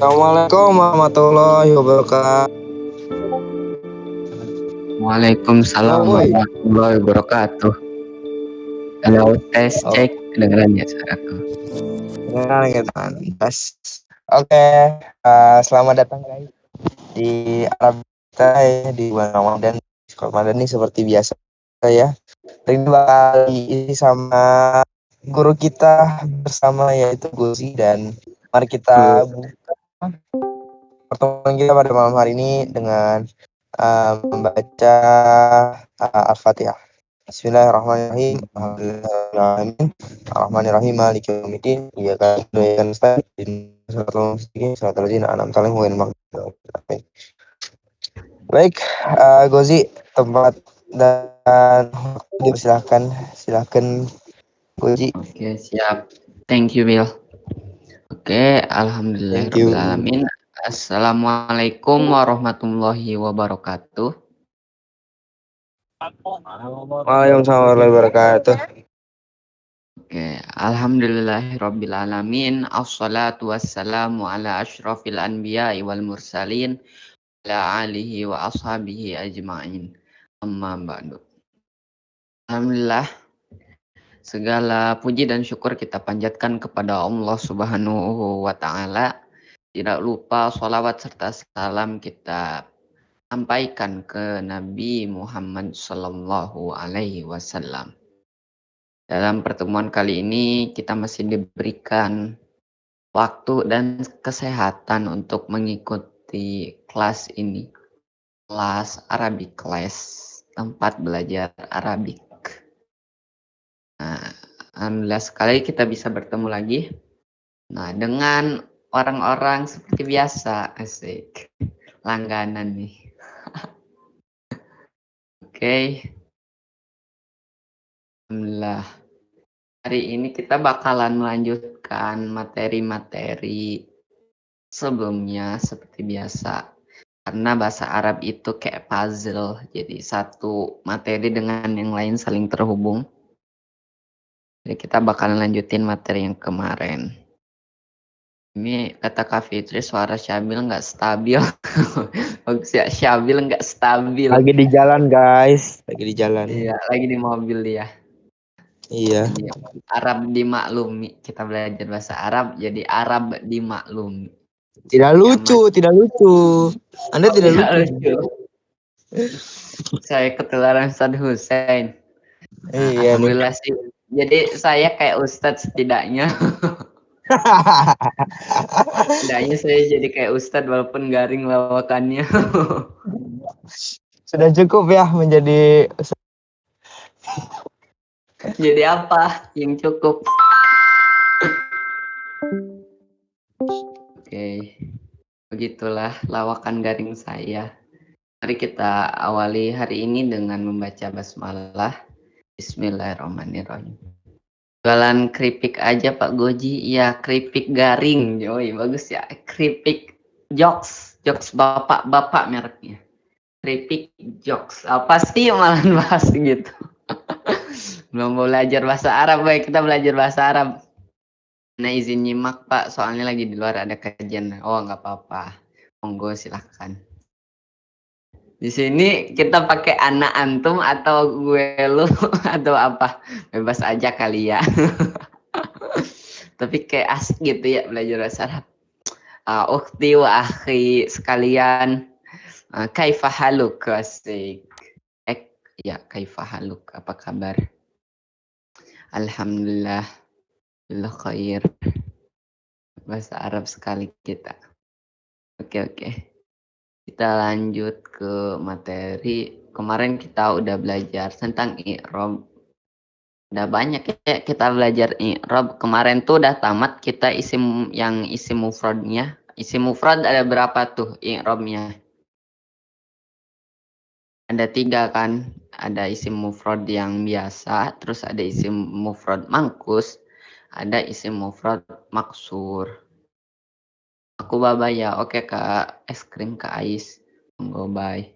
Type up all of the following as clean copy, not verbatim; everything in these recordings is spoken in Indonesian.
Assalamualaikum warahmatullahi wabarakatuh. Waalaikumsalam Halo, boy. warahmatullahi wabarakatuh. Halo, tes Oh, cek kedengaran ya suaraku. kedengeran gitu kan. Oke, selamat datang guys di Arab kita ya, di bulan Ramadan. Ramadan ini seperti biasa ya. Hari ini bakal diisi sama guru kita bersama yaitu Guzi, dan mari kita buka pertemuan kita pada malam hari ini dengan membaca Al-Fatihah. Bismillahirrahmanirrahim. Alhamdulillahirrahmanirrahim. Ar-Rahmanirrahim. Maliki yaumiddin. Iyyaka na'budu wa iyyaka nasta'in. Shiratal mustaqim. Shiratal ladzina an'amta 'alaihim ghairil maghdubi 'alaihim. Baik, Gozi, tempat dan dipersilahkan. Silakan Gozi. Oke, siap. Thank you, Bill. Oke, Thank you. alhamdulillahirrabbilalamin. Assalamualaikum warahmatullahi wabarakatuh. Waalaikumsalam warahmatullahi wabarakatuh. Oke, alhamdulillahirrabbilalamin. Assalatu wassalamu ala asyrafil anbiya'i wal mursalin ala alihi wa ashabihi ajma'in. Amma ba'du. Alhamdulillah, segala puji dan syukur kita panjatkan kepada Allah Subhanahu wa Ta'ala. Tidak lupa sholawat serta salam kita sampaikan ke Nabi Muhammad Sallallahu Alaihi Wasallam. Dalam pertemuan kali ini kita masih diberikan waktu dan kesehatan untuk mengikuti kelas ini. Kelas Arabic Class, tempat belajar Arabik. Nah, alhamdulillah sekali kita bisa bertemu lagi. Nah, dengan orang-orang seperti biasa, asik. Langganan nih. Oke. Alhamdulillah. Hari ini kita bakalan melanjutkan materi-materi sebelumnya seperti biasa. Karena bahasa Arab itu kayak puzzle. Jadi satu materi dengan yang lain saling terhubung. Jadi kita bakalan lanjutin materi yang kemarin. Ini kata Kak Fitri suara Syabil nggak stabil. Bagus ya, Syabil nggak stabil. Lagi di jalan, guys. Lagi di jalan. Iya, lagi di mobil dia. Iya. Jadi, Arab dimaklumi. Kita belajar bahasa Arab, jadi Arab dimaklumi. Tidak lucu, tidak lucu. Anda tidak lucu. Saya ketularan Ustadz Hussein. Nah, Iya nih. alhamdulillah sih. Jadi saya kayak Ustadz setidaknya. Setidaknya saya jadi kayak Ustadz walaupun garing lawakannya. Sudah cukup ya menjadi. Jadi apa yang cukup? Oke, begitulah lawakan garing saya. Mari kita awali hari ini dengan membaca basmalah. Bismillahirrahmanirrahim. Jualan keripik aja Pak Goji. Ya, keripik garing. Yoi, bagus ya. Keripik jokes. Jokes bapak-bapak mereknya. Keripik jokes. Apa sih malah bahas gitu. Belum mau belajar bahasa Arab. Baik, kita belajar bahasa Arab. Nah, izin nyimak Pak. Soalnya lagi di luar ada kajian. Oh, nggak apa-apa. Monggo silahkan. Di sini kita pakai anak antum atau gue lu atau apa? Bebas aja kali ya. Tapi kayak asik gitu ya belajar bahasa Arab. Ukhti wa akhi sekalian. Kaifa haluk asik. Ya kaifa haluk, apa kabar? Alhamdulillah. Billah khair. Bahasa Arab sekali kita. Oke. Kita lanjut ke materi. Kemarin kita udah belajar tentang i'rab. Udah banyak ya kita belajar i'rab. Kemarin tuh udah tamat kita isim mufradnya. Isim mufrad ada berapa tuh i'rabnya? Ada 3 kan. Ada isim mufrad yang biasa, terus ada isim mufrad mangkus, ada isim mufrad maksur. Aku baba ya. Oke Kak, es krim Kak Ais. Monggo bye.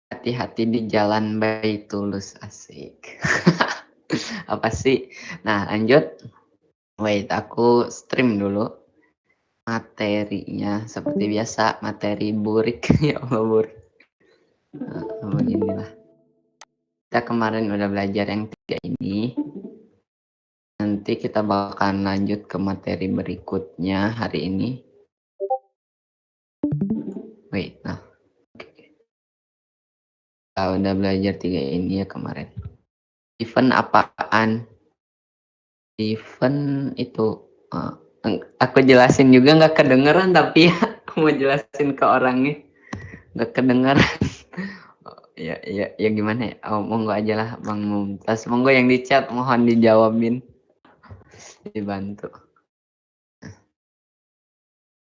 Hati-hati di jalan Baitulus, asik. Apa sih? Nah, lanjut. Wait, aku stream dulu. materinya seperti biasa, materi burik. Ya Allah, burik. Beginilah. Kita kemarin udah belajar yang 3 ini. Nanti kita bakalan lanjut ke materi berikutnya hari ini. Wait, nah. Kita udah belajar 3 ini ya kemarin. Event apaan? Event itu aku jelasin juga nggak kedengeran, tapi ya mau jelasin ke orangnya nggak kedengeran. Ya gimana ya? Oh, monggo aja lah Bang Mumtaz. Monggo yang di chat mohon dijawabin, dibantu.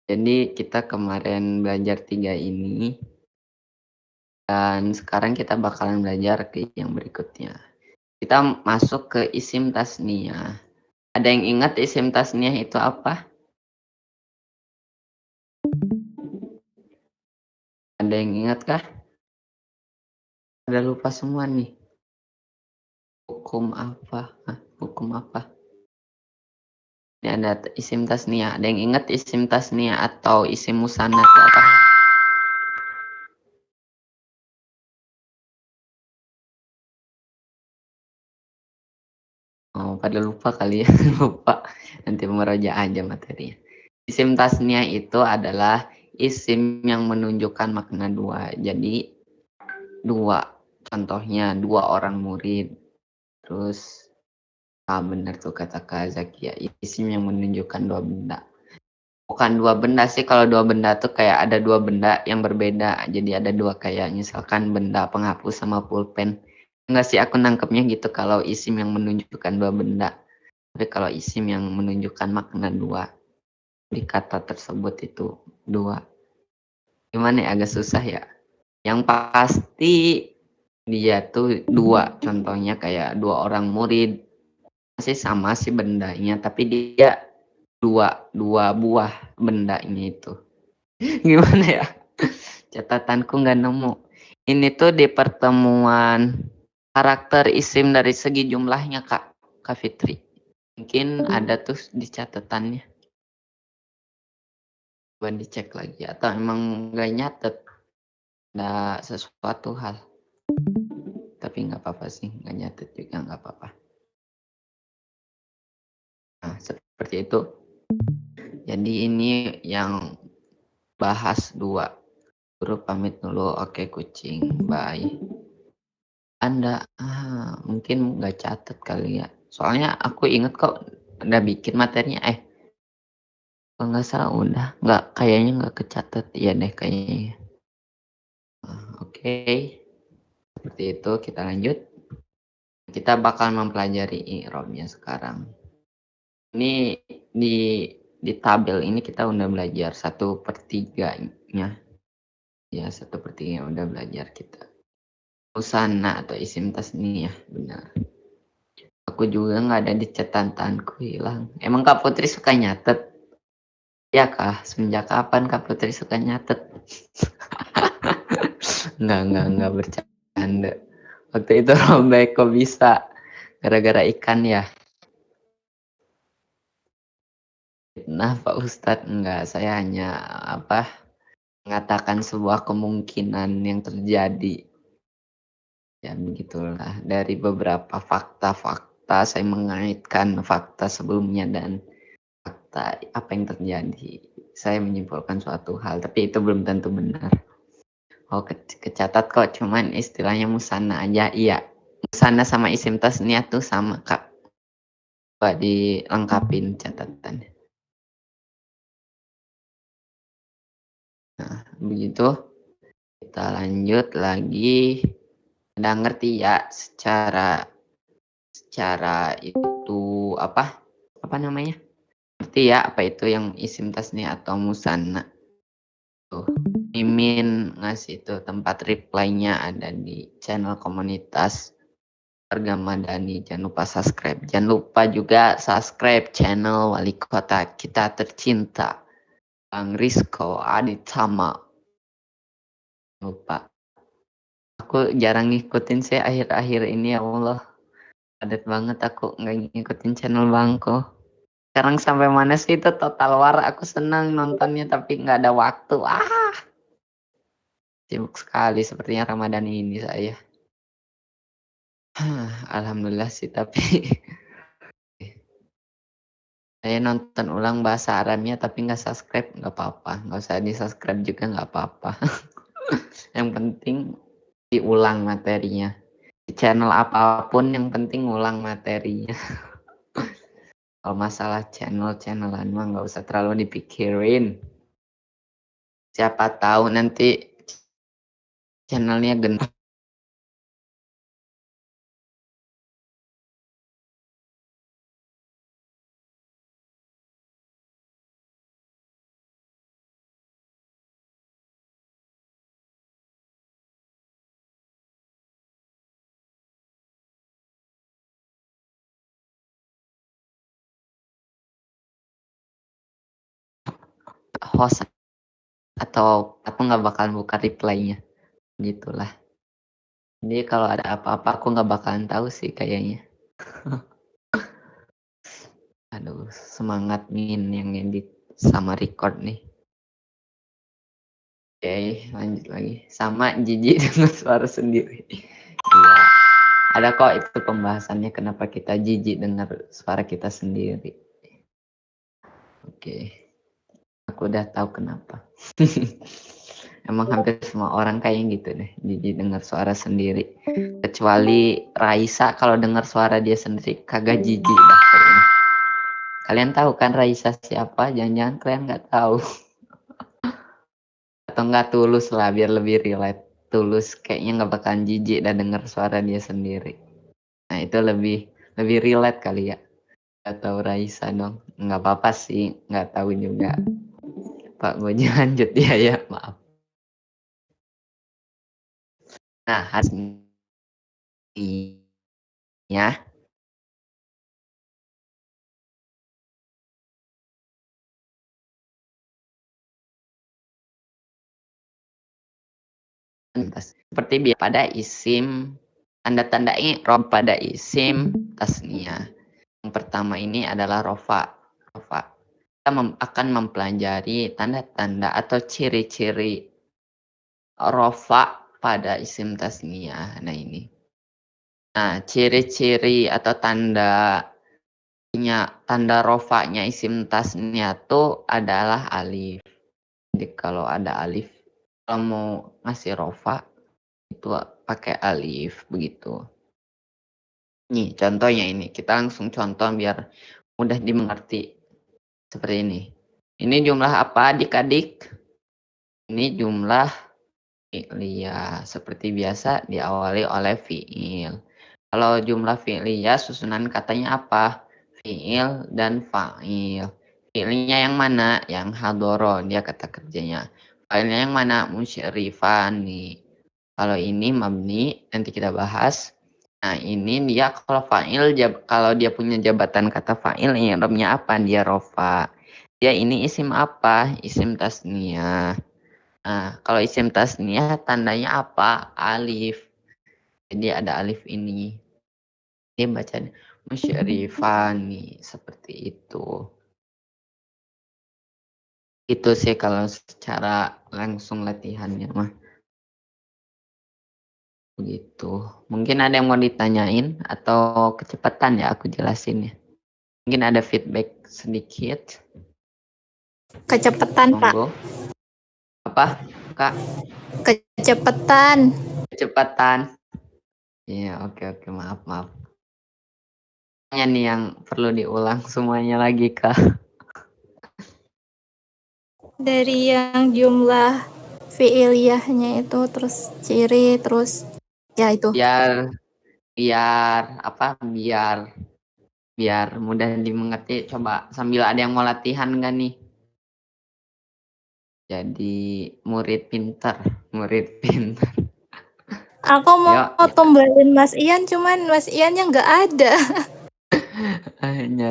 Jadi kita kemarin belajar 3 ini dan sekarang kita bakalan belajar ke yang berikutnya. Kita masuk ke isim tasniyah. Ada yang ingat isim tasniyah itu apa? Ada yang ingat kah? Ada lupa semua nih. Hukum apa? Hukum apa? Ini ada isim tasniyah. Ada yang ingat isim tasniyah atau isim musanna itu apa? Oh, pada lupa kali ya. Lupa. Nanti meroja aja materinya. Isim tasniyah itu adalah isim yang menunjukkan makna dua. Jadi dua. Contohnya 2 orang murid. Terus benar tuh kata Kak Zakia. Isim yang menunjukkan 2 benda. Bukan 2 benda sih, kalau 2 benda tuh kayak ada 2 benda yang berbeda. Jadi ada 2 kayak misalkan benda penghapus sama pulpen. Enggak sih, aku nangkepnya gitu kalau isim yang menunjukkan 2 benda. Tapi kalau isim yang menunjukkan makna 2 di kata tersebut itu 2. Gimana ya, agak susah ya. Yang pasti dia tuh 2. Contohnya kayak 2 orang murid. Masih sama sih bendanya, tapi dia dua buah bendanya itu. Gimana ya? Catatanku nggak nemu. Ini tuh di pertemuan karakter isim dari segi jumlahnya Kak Fitri. Mungkin ada tuh di catatannya. Coba dicek lagi atau emang nggak nyatet. Ada sesuatu hal. Tapi nggak apa-apa sih, nggak nyatet juga nggak apa-apa. Nah, seperti itu. Jadi ini yang bahas 2. Guru pamit dulu. Oke kucing. Bye. Anda mungkin nggak catat kali ya. Soalnya aku inget kok udah bikin materinya. Kalau nggak salah udah. Nggak, kayaknya nggak kecatat. Iya deh kayaknya. Oke. Seperti itu kita lanjut. Kita bakal mempelajari i'rabnya sekarang. Ini di tabel ini kita udah belajar 1/3-nya. Ya 1/3 udah belajar kita. Usana atau isim tasniyah, benar. Aku juga nggak ada di catatanku, hilang. Emang Kak Putri suka nyatet? Ya Kak, semenjak kapan Kak Putri suka nyatet? Nggak bercanda. Waktu itu robek kok bisa? Gara-gara ikan ya? Nah Pak Ustadz, enggak. Saya hanya mengatakan sebuah kemungkinan yang terjadi. Ya begitulah. Dari beberapa fakta-fakta saya mengaitkan fakta sebelumnya dan fakta apa yang terjadi. Saya menyimpulkan suatu hal, tapi itu belum tentu benar. Oh, kecatat kok, cuman istilahnya musana aja. Iya, musana sama isim tasniyah tuh sama Kak. Coba dilengkapin catatannya. Nah, begitu. Kita lanjut lagi. Udah ngerti ya secara itu apa namanya? Ngerti ya apa itu yang isim tasniyah atau musanna? Tuh, Mimin ngasih tuh tempat reply-nya ada di channel komunitas Warga Madani. Jangan lupa subscribe. Jangan lupa juga subscribe channel Wali Kota kita tercinta, Bang Rizko Aditama. Lupa. Aku jarang ngikutin sih akhir-akhir ini, ya Allah. Padat banget aku nggak ngikutin channel Bangko. Sekarang sampai mana sih itu Total War? Aku senang nontonnya tapi nggak ada waktu. Sibuk sekali sepertinya Ramadan ini saya. Alhamdulillah sih tapi saya nonton ulang bahasa Arabnya tapi nggak subscribe nggak apa-apa. Nggak usah di subscribe juga nggak apa-apa. Yang penting diulang materinya. Di channel apapun yang penting ulang materinya. Kalau masalah channel-channelan mah nggak usah terlalu dipikirin. Siapa tahu nanti channelnya gede. Host atau aku nggak bakal buka reply-nya. Gitulah. Jadi kalau ada apa-apa aku nggak bakalan tahu sih kayaknya. Aduh, semangat Min yang edit sama record nih. Oke, lanjut lagi. Sama jijik dengan suara sendiri. Iya. Ada kok itu pembahasannya kenapa kita jijik dengar suara kita sendiri. Oke. Aku udah tahu kenapa. Emang hampir semua orang kayak gitu deh, jijik dengar suara sendiri. Kecuali Raisa kalau dengar suara dia sendiri kagak jijik dah kayaknya. Kalian tahu kan Raisa siapa? Jangan-jangan kalian nggak tahu. Atau nggak Tulus lah biar lebih relate. Tulus kayaknya nggak bakalan jijik dan dengar suara dia sendiri. Nah itu lebih relate kali ya. Gak tahu Raisa dong. Nggak apa-apa sih, nggak tahu juga. Pak gue lanjut ya maaf. Nah hari ini ya seperti biasa pada isim tanda-tanda i'rab pada isim tasniyah. Yang pertama ini adalah rofa. Kita akan mempelajari tanda-tanda atau ciri-ciri rofa pada isim tasniyah. Nah ini. Nah, ciri-ciri atau tanda rofanya isim tasniyah itu adalah alif. Jadi kalau ada alif, kalau mau ngasih rofa itu pakai alif begitu. Nih contohnya ini, kita langsung contoh biar mudah dimengerti. Seperti ini. Ini jumlah apa adik-adik? Ini jumlah fi'liyah. Seperti biasa diawali oleh fi'il. Kalau jumlah fi'liyah susunan katanya apa? Fi'il dan fa'il. Fi'ilnya yang mana? Yang hadoro, dia kata kerjanya. Fa'ilnya yang mana? Musyarifani. Kalau ini mabni, nanti kita bahas. Nah ini dia kalau fa'il, kalau dia punya jabatan kata fa'il, i'rabnya apa? Dia rofa. Dia ini isim apa? Isim tasniyah. Nah kalau isim tasniyah tandanya apa? Alif. Jadi ada alif ini. Dia baca musyarifani seperti itu. Itu sih kalau secara langsung latihannya mah. Begitu. Mungkin ada yang mau ditanyain atau kecepatan ya aku jelasin ya. Mungkin ada feedback sedikit. Kecepatan, Pak. Monggo. Apa, Kak? Kecepatan. Kecepatan. Iya, oke, maaf. Ini nih yang perlu diulang semuanya lagi, Kak. Dari yang jumlah fi'iliyahnya itu, terus ciri, terus ya itu. Biar mudah dimengerti. Coba sambil ada yang mau latihan nggak nih? Jadi murid pintar. Aku mau Ayo, tumbalin Mas Ian, cuman Mas Iannya nggak ada.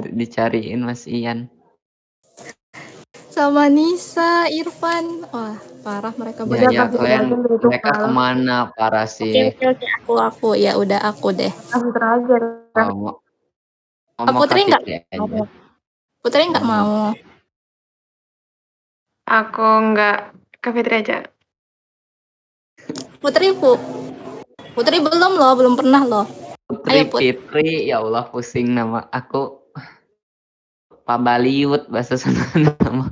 dicariin Mas Ian. Sama Nisa, Irfan. Wah, parah mereka Ya, berdua. kalian mereka kemana parah sih? Oke, aku. Ya udah aku deh. Oh, ngomong Putri Kak nggak? Fitri aja. Putri nggak mau. Aku nggak, Kak Fitri aja. Putri belum loh, belum pernah loh. Putri Ayo, Put. Fitri, ya Allah pusing nama aku. Pak Baliut bahasa sana nama.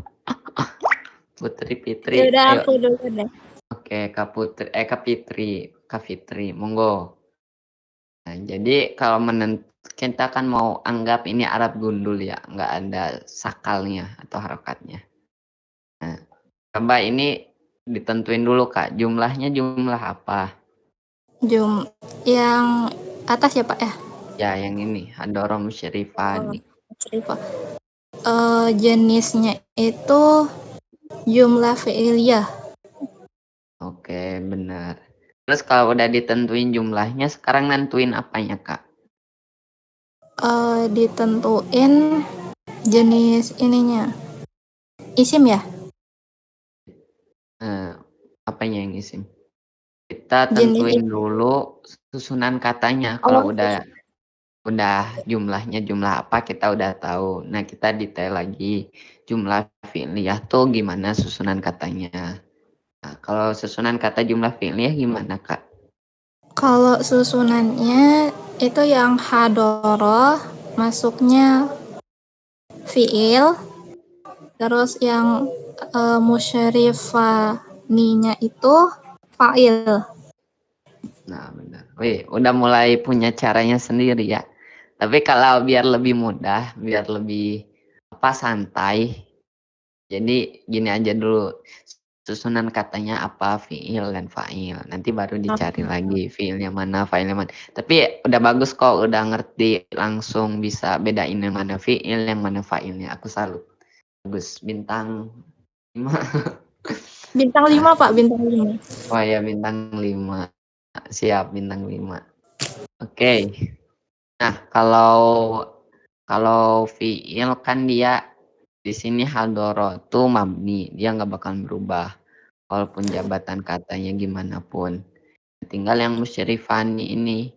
Putri Ya Fitri, udah ayo. aku dulu deh. Oke, Kak Fitri, monggo. Nah, jadi kalau kita kan mau anggap ini Arab gundul ya, nggak ada sakalnya atau harokatnya. Nah, coba ini ditentuin dulu Kak, jumlahnya jumlah apa? Yang atas ya Pak ya? Ya, yang ini, Hadoro Musyrifani. Jenisnya itu jumlah fi'liyah. Oke, benar. Terus kalau udah ditentuin jumlahnya, sekarang nentuin apanya Kak? Ditentuin jenis ininya. Isim ya? Apanya yang isim? Kita Jenis tentuin dulu susunan katanya. Kalau udah jumlahnya jumlah apa kita udah tahu. Nah, kita detail lagi jumlah fi'liyah tuh gimana susunan katanya. Nah, kalau susunan kata jumlah fi'liyah gimana Kak? Kalau susunannya itu yang hadoroh masuknya fi'il, terus yang musyrifaninya itu fa'il. Nah, benar. Wih, udah mulai punya caranya sendiri ya. Tapi kalau biar lebih mudah, biar lebih santai. Jadi gini aja dulu. Susunan katanya apa, fiil dan fa'il. Nanti baru dicari lagi fiilnya mana, fa'ilnya mana. Tapi udah bagus kok, udah ngerti langsung bisa bedain yang mana fiil, yang mana fa'ilnya. Aku salut. Bagus, bintang 5. Bintang 5 Pak, bintang 5. Oh ya, bintang 5. Siap, bintang 5. Oke. Nah, kalau fiil kan dia di sini hadoro tuh mabni, dia nggak bakal berubah walaupun jabatan katanya gimana pun. Tinggal yang musyrifani ini,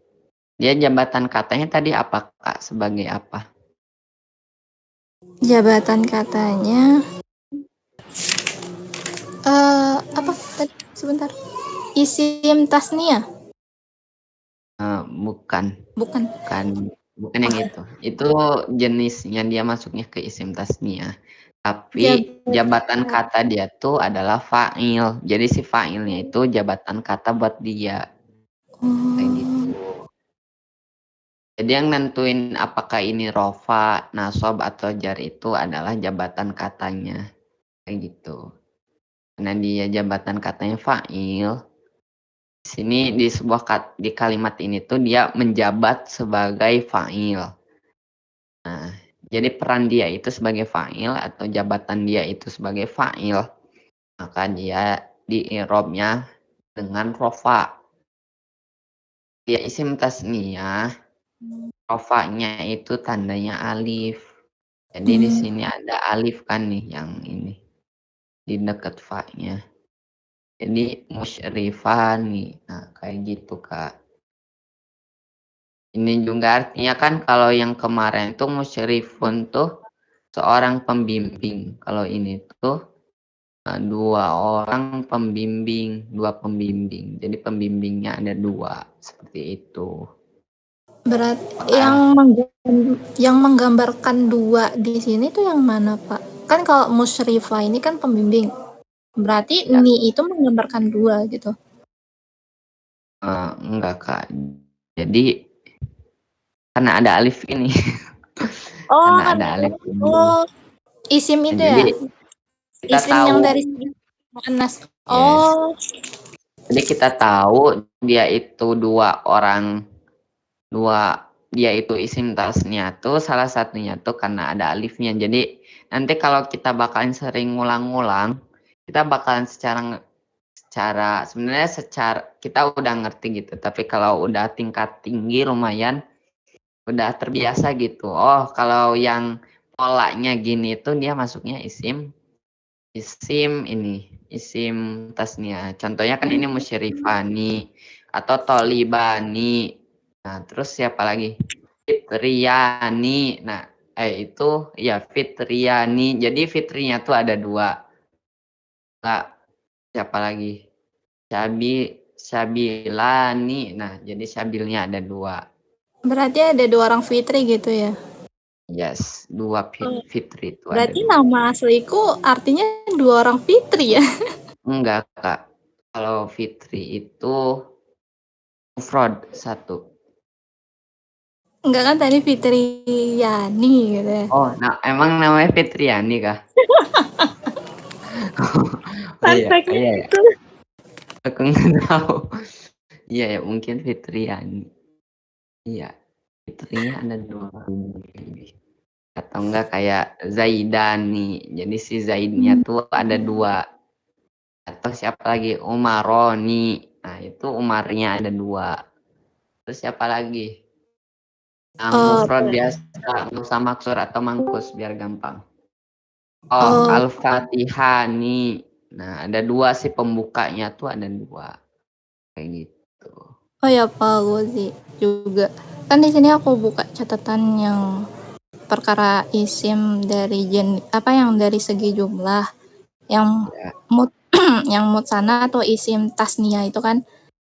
dia jabatan katanya tadi apa Kak? Sebagai apa? Jabatan katanya apa tadi sebentar. Isim tasniyah. Bukan Bukan. yang itu. Itu jenisnya dia masuknya ke isim tasniyah. Tapi jabatan kata dia tuh adalah fa'il. Jadi si fa'ilnya itu jabatan kata buat dia. Kayak gitu. Jadi yang nentuin apakah ini rofa, nasob, atau jar itu adalah jabatan katanya. Kayak gitu. Karena dia jabatan katanya fa'il. Di sini di kalimat ini tuh dia menjabat sebagai fa'il. Nah, jadi peran dia itu sebagai fa'il atau jabatan dia itu sebagai fa'il. Maka dia di i'rabnya dengan rofa. Dia isim tasniyah, rofanya itu tandanya alif. Jadi di sini ada alif kan nih yang ini di dekat fa-nya. Jadi musyrifani. Nah, kayak gitu Kak. Ini juga artinya kan kalau yang kemarin tuh musyrifun tuh seorang pembimbing. Kalau ini tuh dua pembimbing. Jadi pembimbingnya ada 2 seperti itu. Berarti yang menggambarkan 2 di sini tuh yang mana, Pak? Kan kalau musyrifah ini kan pembimbing. Berarti Ya. ni itu menggambarkan 2 gitu. Enggak Kak. Jadi karena ada alif ini. Oh, Karena ada alif ini. Isim itu Jadi ya? kita Isim tahu. yang dari Muannas. Yes. Oh. Jadi kita tahu dia itu dia itu isim tasnya tuh salah satunya tuh karena ada alifnya. Jadi nanti kalau kita bakalan sering ngulang-ngulang, kita bakalan secara kita udah ngerti gitu. Tapi kalau udah tingkat tinggi lumayan udah terbiasa gitu. Oh, kalau yang polanya gini tuh dia masuknya isim tasnya. Contohnya kan ini musyrifani atau tolibani. Nah, terus siapa lagi? Fitriyani. Nah, itu ya Fitriani. Jadi Fitrinya tuh ada 2. Kak, siapa lagi? Syabilani. Nah, jadi Syabilnya ada 2. Berarti ada 2 orang Fitri gitu ya? Yes, 2 Fitri itu ada Berarti 2. nama asliku artinya 2 orang Fitri ya? Enggak, Kak. Kalau Fitri itu mufrad 1. Enggak kan tadi Fitriani gitu ya? Oh, nah emang namanya Fitriani kah? Oh Fun iya, fact-nya iya ya. itu. Aku nggak tahu. Iya ya, mungkin Fitriani. Iya, Fitrinya ada 2. Atau enggak kayak Zaidani. Jadi si Zaidnya tuh ada 2. Atau siapa lagi? Umaroni. Nah, itu Umarnya ada 2. Terus siapa lagi? Yang mufrad biasa, nggak usah maksur atau mangkus biar gampang. Oh, Al-Fatihani. Nah, ada 2 sih pembukanya tuh ada 2. Kayak gitu. Oh ya Pak Gozi juga. Kan di sini aku buka catatan yang perkara isim dari yang dari segi jumlah, yang Ya, yang mutsana atau isim tasnia itu kan.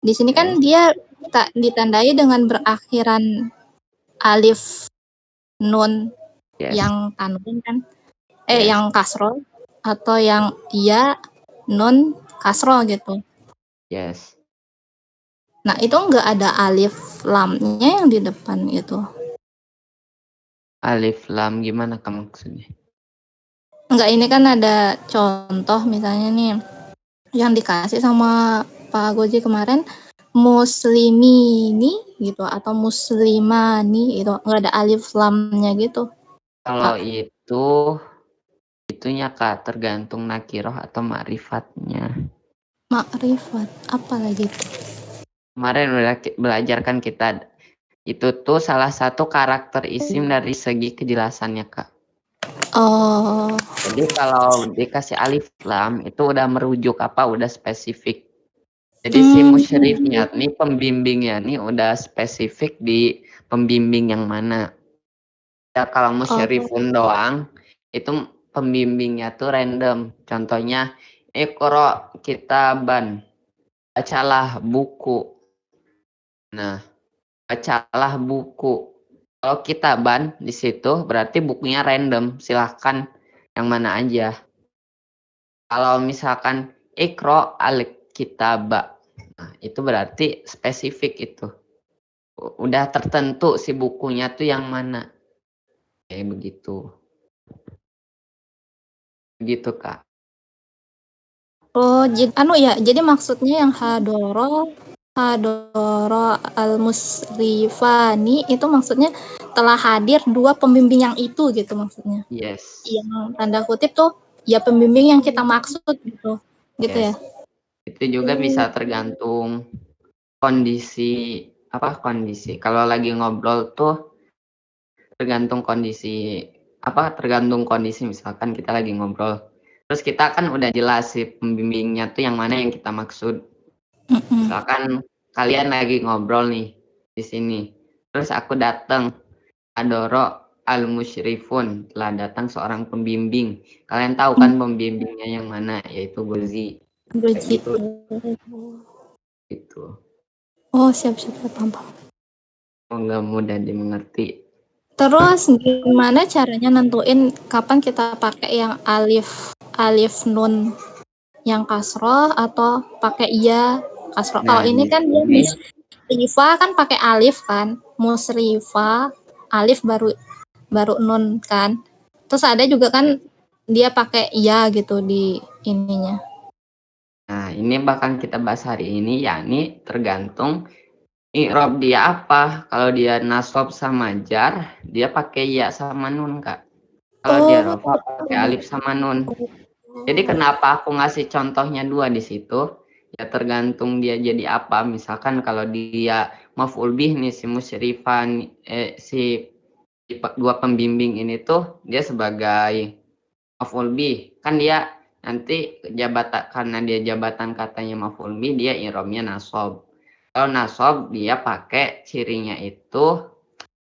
Di sini kan yes, dia tak ditandai dengan berakhiran alif nun yes, yang tanwin kan. yes, Yang kasro atau yang iya nun kasro gitu. yes. Nah, itu enggak ada alif lamnya yang di depan itu. Alif lam gimana kamu maksudnya? Enggak, ini kan ada contoh misalnya nih yang dikasih sama Pak Goji kemarin muslimini gitu atau muslimani itu enggak ada alif lamnya gitu. Kalau Pak, itunya Kak, tergantung nakiroh atau ma'rifatnya. makrifat apa lagi tuh? Kemarin udah belajarkan kita itu tuh salah satu karakter isim dari segi kejelasannya Kak. Oh, Jadi kalau dikasih alif lam itu udah merujuk apa? Udah spesifik. Jadi si musyrifnya nih pembimbingnya nih udah spesifik di pembimbing yang mana. Ya kalau musyrifun doang itu pembimbingnya tuh random. Contohnya Iqra kitaban. Bacalah buku. Nah, bacalah buku. Kalau kitaban di situ berarti bukunya random. Silahkan yang mana aja. Kalau misalkan Iqra al-kitaba. Nah, itu berarti spesifik itu. Udah tertentu si bukunya tuh yang mana. Kayak begitu. Begitu, Kak. oh, jadi maksudnya yang hadoro al-musrifani itu maksudnya telah hadir 2 pembimbing yang itu gitu maksudnya. Yes. Yang tanda kutip tuh ya pembimbing yang kita maksud gitu. Gitu ya. Yes. Itu juga bisa tergantung kondisi kondisi. Kalau lagi ngobrol tuh tergantung kondisi misalkan kita lagi ngobrol. Terus kita kan udah jelas sih pembimbingnya tuh yang mana yang kita maksud. Misalkan kalian lagi ngobrol nih di sini. Terus aku datang, Adoro al-musyrifun, telah datang seorang pembimbing. Kalian tahu kan pembimbingnya yang mana, yaitu Gozi. Begitu. Gitu. Oh, siap paham. Oh, nggak mudah dimengerti. Terus gimana caranya nentuin kapan kita pakai yang alif nun yang kasroh atau pakai iya kasroh? Kalau Nah, ini di kan dia sini musrifa kan pakai alif kan, musrifa alif baru nun kan. Terus ada juga kan dia pakai iya gitu di ininya. Nah, ini bakal kita bahas hari ini, yakni tergantung i'rab dia apa. Kalau dia nasab sama jar, dia pakai ya sama nun, Kak. Kalau dia Oh, rafa pakai alif sama nun. Jadi kenapa aku ngasih contohnya 2 di situ? Ya tergantung dia jadi apa. Misalkan kalau dia maf'ul bih nih si musyrifan si 2 pembimbing ini tuh dia sebagai maf'ul bih. Kan dia nanti karena dia jabatan katanya maf'ul bih, dia i'rabnya nasab. Kalau nasab dia pakai cirinya itu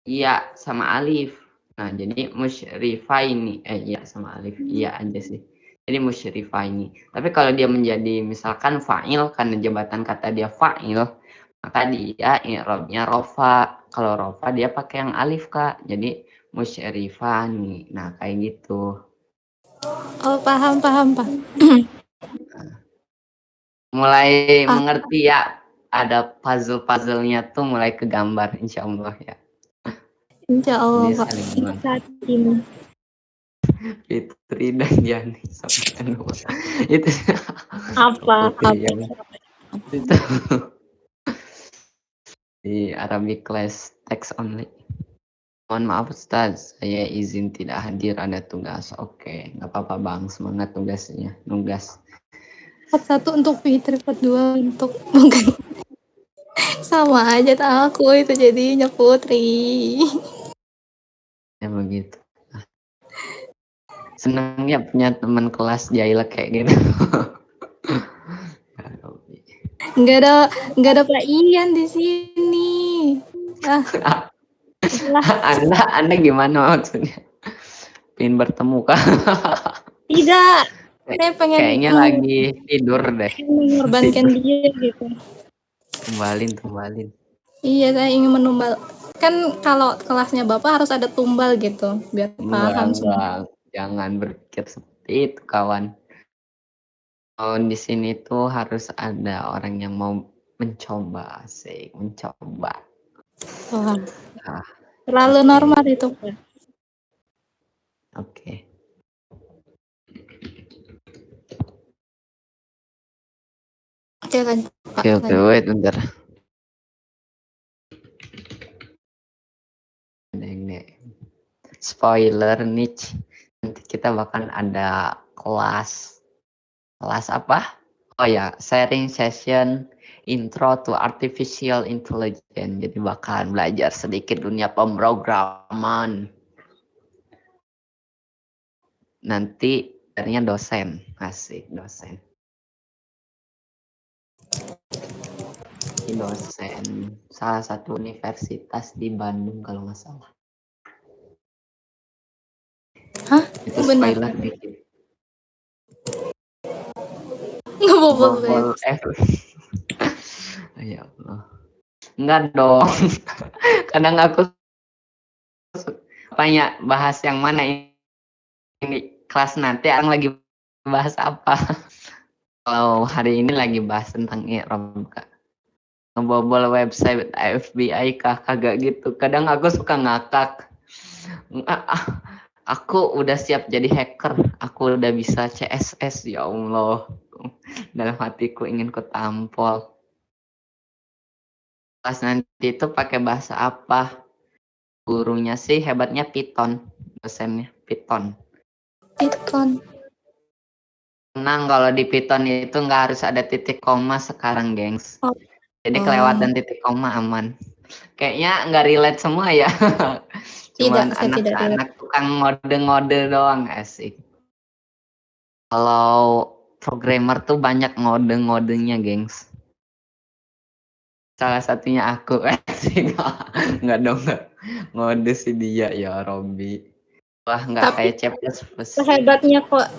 iya sama alif. Nah, jadi musyrifah ini iya sama alif iya aja sih. Jadi musyrifah ini. Tapi kalau dia menjadi misalkan fa'il karena jabatan kata dia fa'il, maka dia i'rabnya rofa. Kalau rofa dia pakai yang alif, Kak. Jadi musyrifah nih. Nah, kayak gitu. Oh, paham, paham, Pak. Mulai Ah, mengerti ya, ada puzzle-puzzlenya tuh mulai kegambar insya Allah ya. insya Allah, Jadi Pak. saling Untuk melengkapi. saat ini. Fitri dan Yani sampai lupa. Itu Apa? Putri Apa? yang itu di Arabic class text only. Mohon maaf Ustaz, saya izin tidak hadir ada tugas. Oke, nggak apa-apa Bang, semangat tugasnya, nugas. Part 1 untuk Fitri, part 2 untuk bukan sama aja aku itu jadinya Putri. Ya begitu. Senangnya punya teman kelas jahil kayak gitu. Ya Rabbi. Nggak ada Pak Ian di sini. Ah, lah. Anda gimana maksudnya? Pengen bertemu kah? Tidak. Saya pengen Kayaknya lagi tidur deh. mengorbankan Tidur. dia gitu. Tumbalin. Iya, saya ingin menumbal. Kan kalau kelasnya Bapak harus ada tumbal gitu, biar paham semua. Enggak. Jangan berpikir seperti itu, kawan. Oh, di sini tuh harus ada orang yang mau mencoba, sih, mencoba. Wah, Ah, terlalu oke. normal itu, Pak. Oke. Oke, lanjut, Pak. Oke, Lanjut. wait bentar. Ini spoiler niche. Nanti kita bakal ada kelas. Kelas apa? Oh ya, sharing session intro to artificial intelligence. Jadi bakal belajar sedikit dunia pemrograman. Nanti ternyata dosen, asik dosen. Ini dosen salah satu universitas di Bandung kalau nggak salah. Hah? Itu Benar. spoiler dikit. Nggak apa-apa, Bobol F. Ya Allah. Enggak dong. Kadang aku tanya bahas yang mana ini kelas nanti orang lagi bahas apa. Kalau hari ini lagi bahas tentang IROM, Kak. Ngebobol website FBI kah kagak gitu. Kadang aku suka ngakak. Aku udah siap jadi hacker. Aku udah bisa CSS, ya Allah. Dalam hatiku ingin kutampol. Pas nanti itu pakai bahasa apa? Gurunya sih hebatnya Python, dosennya Python. Python. Tenang kalau di Python itu nggak harus ada titik koma sekarang, gengs. Oh. Jadi kelewatan titik koma aman. Kayaknya nggak relate semua ya. Cuman Tidak, saya tidak relate. anak-anak tukang ngode-ngode doang, asik. Kalau programmer tuh banyak ngode-ngodenya, gengs. Salah satunya aku. Nggak dong, nggak. Ngode si dia ya, Robby. Wah, nggak Tapi kayak C++.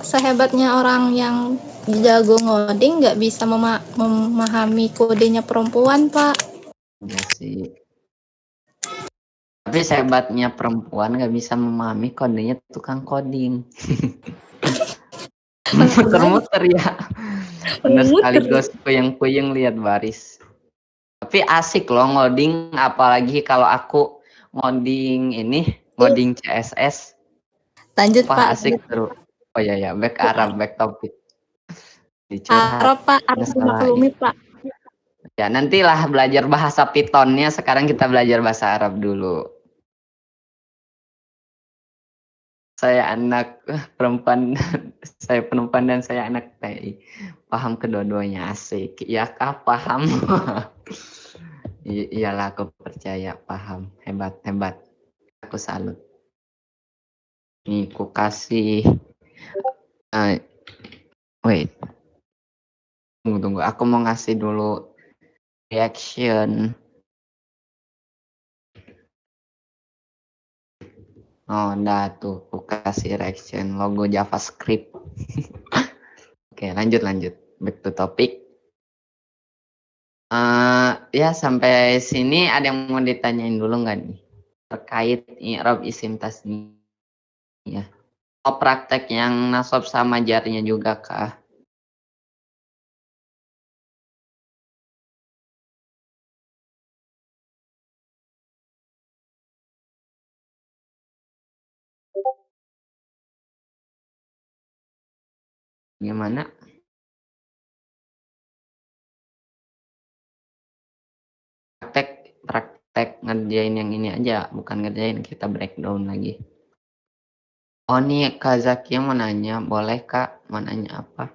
sehebatnya orang yang jago ngoding nggak bisa memahami kodenya perempuan, Pak. Iya sih. Tapi sehebatnya perempuan nggak bisa memahami kodenya tukang coding. Muter-muter ya. Bener sekaligus puyeng-puyeng lihat baris. Tapi asik loh ngoding, apalagi kalau aku ngoding ini, ngoding CSS. Lanjut, Wah Pak. asik seru. Oh iya ya, back Arab, back topik. Dicurhat. Arab, Pak. Arab dimaklumi, Pak. Ya nantilah belajar bahasa Pythonnya. Sekarang kita belajar bahasa Arab dulu. Saya anak perempuan, saya perempuan dan saya anak TI. Paham kedua-duanya, asik. Ya kah paham? Iyalah aku percaya paham. Hebat. Aku salut. Nih aku kasih. Wait. Tunggu. Aku mau ngasih dulu reaction. Oh, udah tuh, aku kasih reaction logo JavaScript. Oke, lanjut. Back to topic. Ya sampai sini ada yang mau ditanyain dulu nggak nih? Terkait i'rab isim tasniyah. Oh, praktek yang nasab sama jarnya juga kah? Gimana? Praktek ngerjain yang ini aja, bukan ngerjain, kita breakdown lagi. Oh nih Kak Zakia mau nanya, boleh Kak mau nanya apa?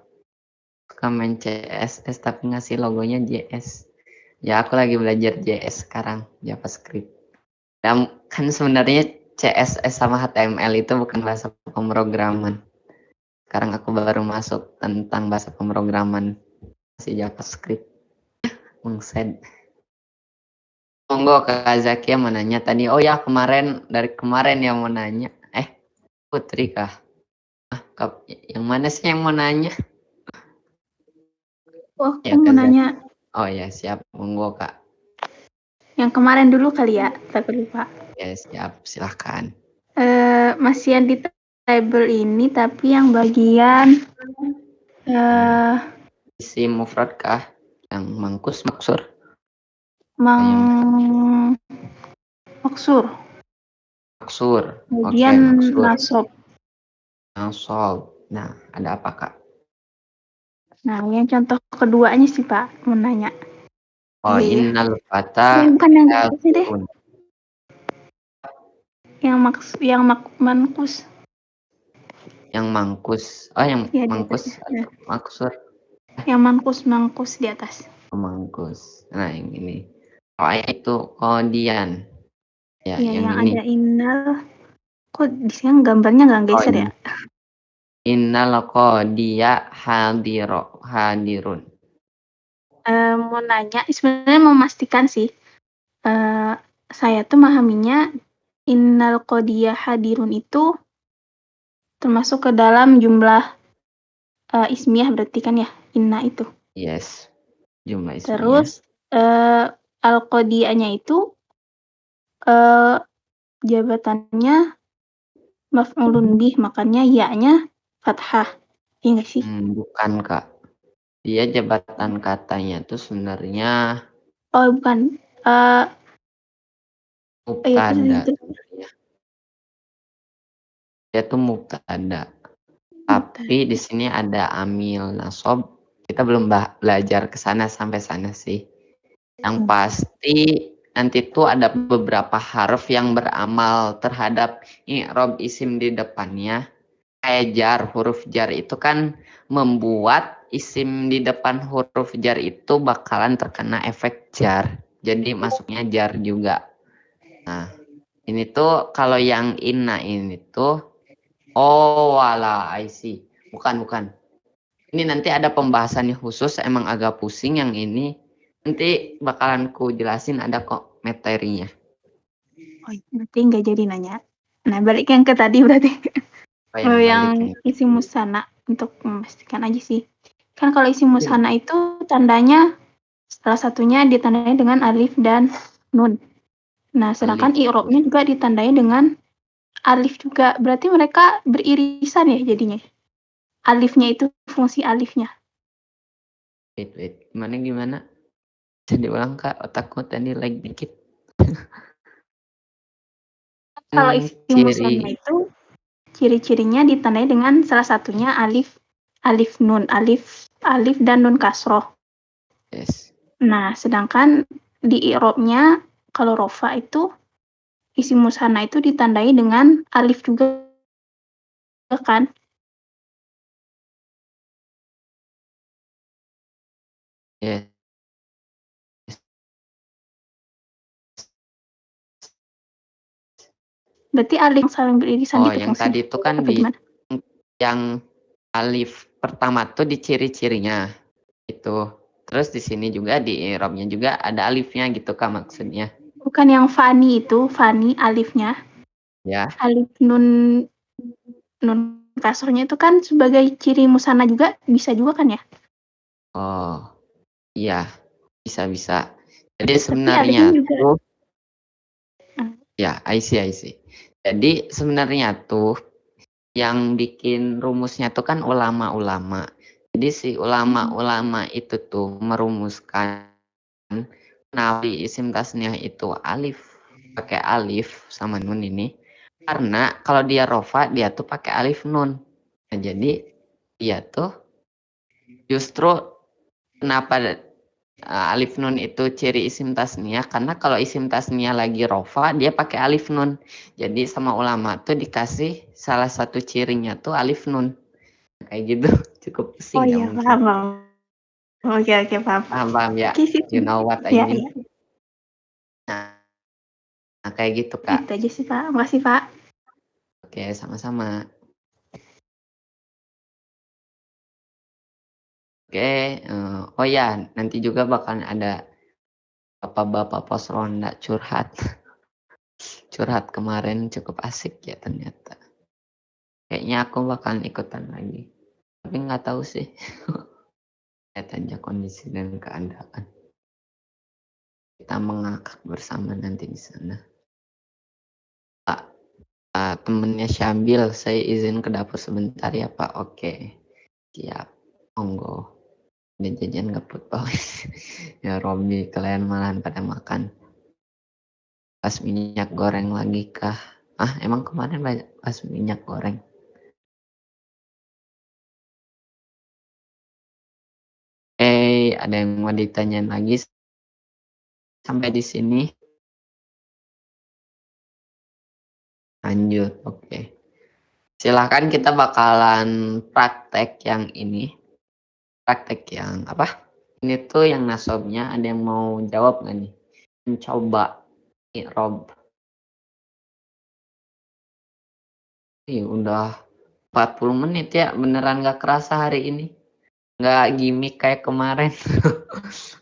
Suka main CSS tapi ngasih logonya JS. Ya aku lagi belajar JS sekarang, JavaScript. Dan kan sebenarnya CSS sama HTML itu bukan bahasa pemrograman. Sekarang aku baru masuk tentang bahasa pemrograman si JavaScript. Mengset. Monggo Kak Zakia mau nanya tadi. Oh ya dari kemarin yang mau nanya. Putri kah? Yang mana sih yang mau nanya? Oh, Ya, aku mau Kak nanya Oh ya siap, monggo Kak. yang kemarin dulu kali ya, tapi lupa. Ya siap, silahkan. Masih yang di table ini, tapi yang bagian Isi mufrad kah? Yang mangkus maksur? maksur, Maksur. Oke, bagian maksur. nasab. Nasab. Nah, ada apa Kak? Nah, yang contoh keduanya sih Pak, mau nanya. Oh, Iya. innal fata Bukan yang sih deh. yaqulun. Yang mankus. Yang mangkus. Oh, yang Ya, di mangkus atas, ya. atau maksur? Yang mangkus di atas. Mangkus. Nah, yang ini. Oh, itu kodian. Ya, Iya, yang ini. ada innal. Kok di sini gambarnya nggak geser ya? Innal qodiya hadirun. Mau nanya, sebenarnya memastikan sih. Saya tuh memahaminya innal qodiyah hadirun itu termasuk ke dalam jumlah ismiyah berarti kan ya, inna itu. Yes. Jumlah ismiyah. Terus al-qodiyahnya itu jabatannya maf'ulun bih, makanya ya-nya fathah. Iya nggak sih? Bukan Kak. Dia jabatan katanya tuh sebenarnya Oh, bukan. mubtada. Dia tuh mubtada. Tapi di sini ada amil nasab. Kita belum belajar ke sana sampai sana sih. Yang pasti nanti tuh ada beberapa huruf yang beramal terhadap i'rab isim di depannya. Kayak jar, huruf jar itu kan membuat isim di depan huruf jar itu bakalan terkena efek jar. Jadi masuknya jar juga. Nah, ini tuh kalau yang inna ini tuh, oh wala, I see. Bukan. Ini nanti ada pembahasannya khusus, emang agak pusing yang ini. Nanti bakalan ku jelasin, ada kok materinya. Oh, berarti nggak jadi nanya. Nah, balik yang ke tadi berarti. Yang isi musana, untuk memastikan aja sih. Kan kalau isi musana itu tandanya salah satunya ditandai dengan alif dan nun. Nah, sedangkan i'rabnya juga ditandai dengan alif juga. Berarti mereka beririsan ya jadinya. Alifnya itu fungsi alifnya. Wait. Gimana? Jadi ulang Kak, otakku tadi lag dikit. Kalau isi musana itu ciri-cirinya ditandai dengan salah satunya alif nun, alif dan nun kasroh. Yes. Nah, sedangkan di i'rabnya kalau rofa itu isi musana itu ditandai dengan alif juga kan? Yes. Berarti alif saling beririsan gitu yang tadi itu kan yang alif pertama tuh di ciri-cirinya itu. Terus di sini juga di i'rabnya juga ada alifnya gitu Kak maksudnya. Bukan yang fani itu, fani alifnya. Ya. Alif nun kasrohnya itu kan sebagai ciri musana juga bisa juga kan ya? Oh, iya. Bisa. Jadi Tapi sebenarnya alifnya juga. tuh ya, I see. Jadi sebenarnya tuh yang bikin rumusnya tuh kan ulama-ulama. Jadi si ulama-ulama itu tuh merumuskan nawi isim tasniah itu alif, pakai alif sama nun ini. Karena kalau dia rofa dia tuh pakai alif nun. Nah, jadi dia tuh justru kenapa alif nun itu ciri isim tasniah, karena kalau isim tasniah lagi rofa dia pakai alif nun. Jadi sama ulama tuh dikasih salah satu cirinya tuh alif nun. Kayak gitu. Cukup Oh pusing ya iya, mungkin. paham. Oke, paham. Paham ya? Oke, sih. You know what I Ya, mean? ya. Nah, kayak gitu Kak. Itu aja sih, Pak. Makasih, Pak. Oke, sama-sama. Oke, oh ya, nanti juga bakal ada bapak-bapak pos ronda curhat. Curhat kemarin cukup asik ya ternyata. Kayaknya aku bakalan ikutan lagi. Tapi nggak tahu sih. Lihat aja kondisi dan keadaan. Kita mengakak bersama nanti di sana. Pak, temennya Syambil, saya izin ke dapur sebentar ya Pak. Oke, siap. Monggo. Ada jajan ngebut Pak. Ya Robi, kalian malahan pada makan. Pas minyak goreng lagi kah? Emang kemarin banyak pas minyak goreng. Ada yang mau ditanyain lagi sampai di sini? Lanjut, oke. Silahkan kita bakalan praktek yang ini. Praktek yang apa? Ini tuh yang nasobnya ada yang mau jawab nggak nih? Mencoba. Rob. Udah 40 menit ya, beneran gak kerasa hari ini. Gak gimmick kayak kemarin.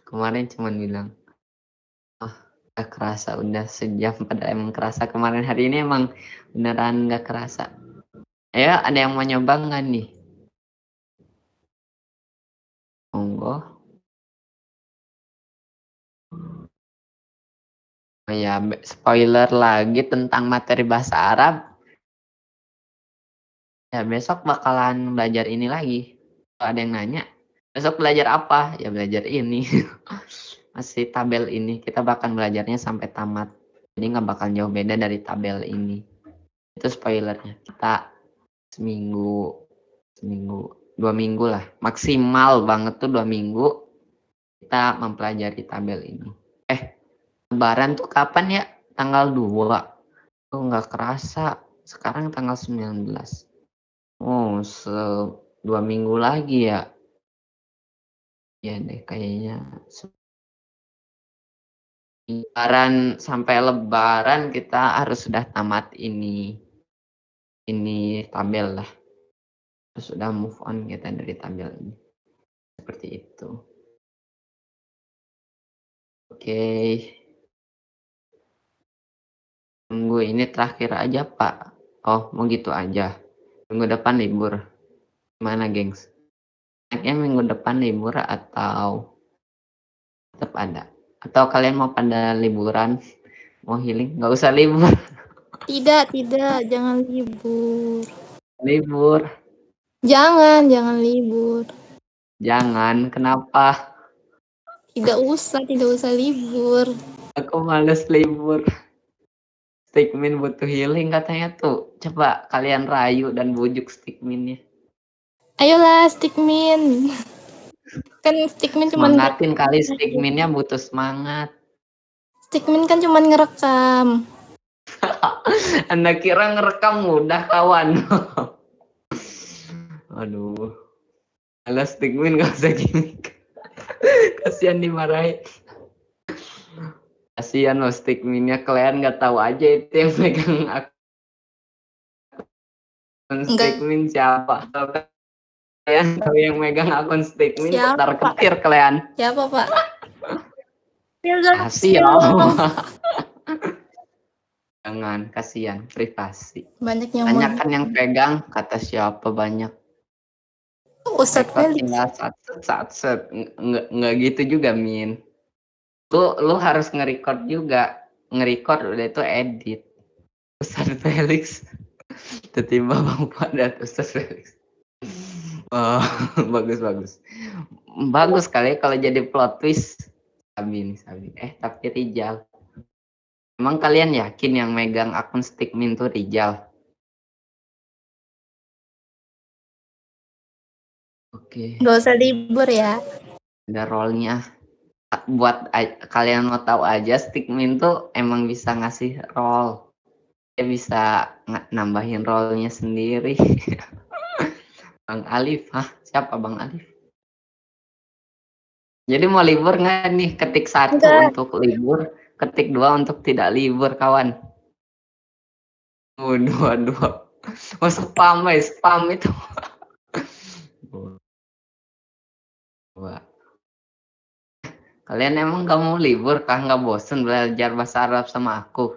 Kemarin cuman bilang, gak kerasa udah sejam, pada emang kerasa kemarin. Hari ini emang beneran gak kerasa. Ayo, ada yang mau nyoba nggak nih? Monggo. Oh ya, spoiler lagi tentang materi bahasa Arab. Ya, besok bakalan belajar ini lagi. Kalau ada yang nanya, besok belajar apa? Ya belajar ini. Masih tabel ini. Kita bakal belajarnya sampai tamat. Jadi nggak bakal jauh beda dari tabel ini. Itu spoilernya. Kita seminggu, 2 minggu lah. Maksimal banget tuh 2 minggu. Kita mempelajari tabel ini. Lebaran tuh kapan ya? Tanggal 2. Oh, nggak kerasa. Sekarang tanggal 19. Oh, 2 minggu lagi ya. Ya deh kayaknya. Lebaran sampai Lebaran kita harus sudah tamat ini tabel lah. Terus sudah move on kita dari tabel ini. Seperti itu. Oke. Tunggu ini terakhir aja Pak. Oh, mau gitu aja. Minggu depan libur. Gimana, gengs? Enaknya minggu depan libur atau tetap ada? Atau kalian mau pada liburan? Mau healing? Nggak usah libur. Tidak, jangan libur. Libur. Jangan libur. Jangan, kenapa? Tidak usah libur. Aku males libur. Stickmin butuh healing katanya tuh. Coba kalian rayu dan bujuk Stickminnya. Ayolah Stickmin. Kan Stickmin cuma Semangatin kali Stickminnya butuh semangat. Stickmin kan cuma ngerekam. Anda kira ngerekam mudah kawan? Aduh. Alah Stickmin gak usah gini. Kasihan dimarahin. Kasihan loh Stickminnya, kalian nggak tahu aja itu yang megang akun Stickmin siapa. Kalian tahu yang megang akun Stickmin, ketar-ketir kalian. Siapa Pak? Kasihan. jangan, kasihan privasi. Banyak yang Banyak kan yang pegang, kata siapa banyak. Ustadz Record Felix. tinggal sat. Nggak gitu juga, Min. Lu harus nge-record juga. Nge-record udah itu edit. Ustadz Felix. Tiba-tiba Bang Padat, Ustadz Felix. Oh, bagus. Bagus kali kalau jadi plot twist. Sabi. Tapi Rijal. Emang kalian yakin yang megang akun Stickmin tuh Rijal? Oke. Gak usah libur ya. Ada role-nya. Buat kalian mau tahu aja, Stickmin tuh emang bisa ngasih role. Dia bisa nambahin role-nya sendiri. Bang Alif, siapa Bang Alif? Jadi mau libur nggak nih? Ketik 1 untuk libur, ketik 2 untuk tidak libur, kawan. Waduh. Oh, spam itu. Wah. Kalian emang gak mau libur kah? Nggak bosen belajar bahasa Arab sama aku?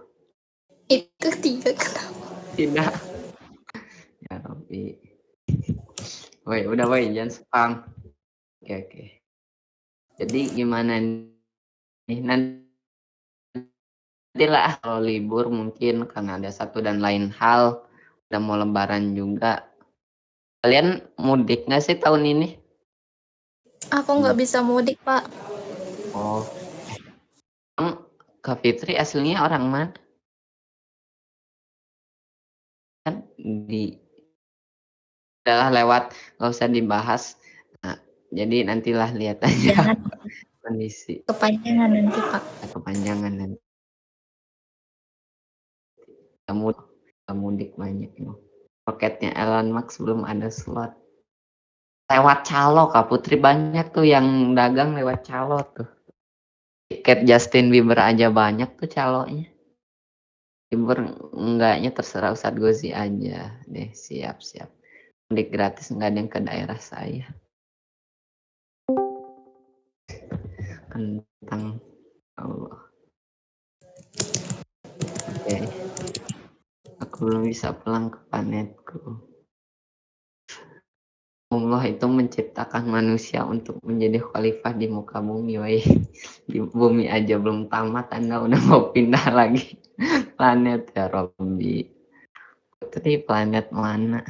Itu 3 kenapa? Tidak. Ya Rabbi. Woi, udah woi, jangan spam. Oke. Jadi gimana nih? Nantilah kalau libur mungkin karena ada satu dan lain hal. Udah mau lebaran juga. Kalian mudik nggak sih tahun ini? Aku nggak bisa mudik, Pak. Oh. Kak Fitri aslinya orang mana? Kan udah lewat, nggak usah dibahas. Nah, jadi nantilah lihat aja kondisi. Kepanjangan nanti, Pak. Kepanjangan nanti. Kamu mudik banyak nih. Roketnya Elon Musk belum ada slot. Lewat calo Kak Putri, banyak tuh yang dagang lewat calo tuh. Tiket Justin Bieber aja banyak tuh calonya. Bieber enggaknya terserah Ustadz Gozi aja deh, siap. Mudik gratis nggak ada yang ke daerah saya. Tentang Allah. Oke. Aku belum bisa pulang ke planetku. Allah itu menciptakan manusia untuk menjadi khalifah di muka bumi, woi. Di bumi aja belum tamat, Anda udah mau pindah lagi planet, ya Robby. Putri, planet mana?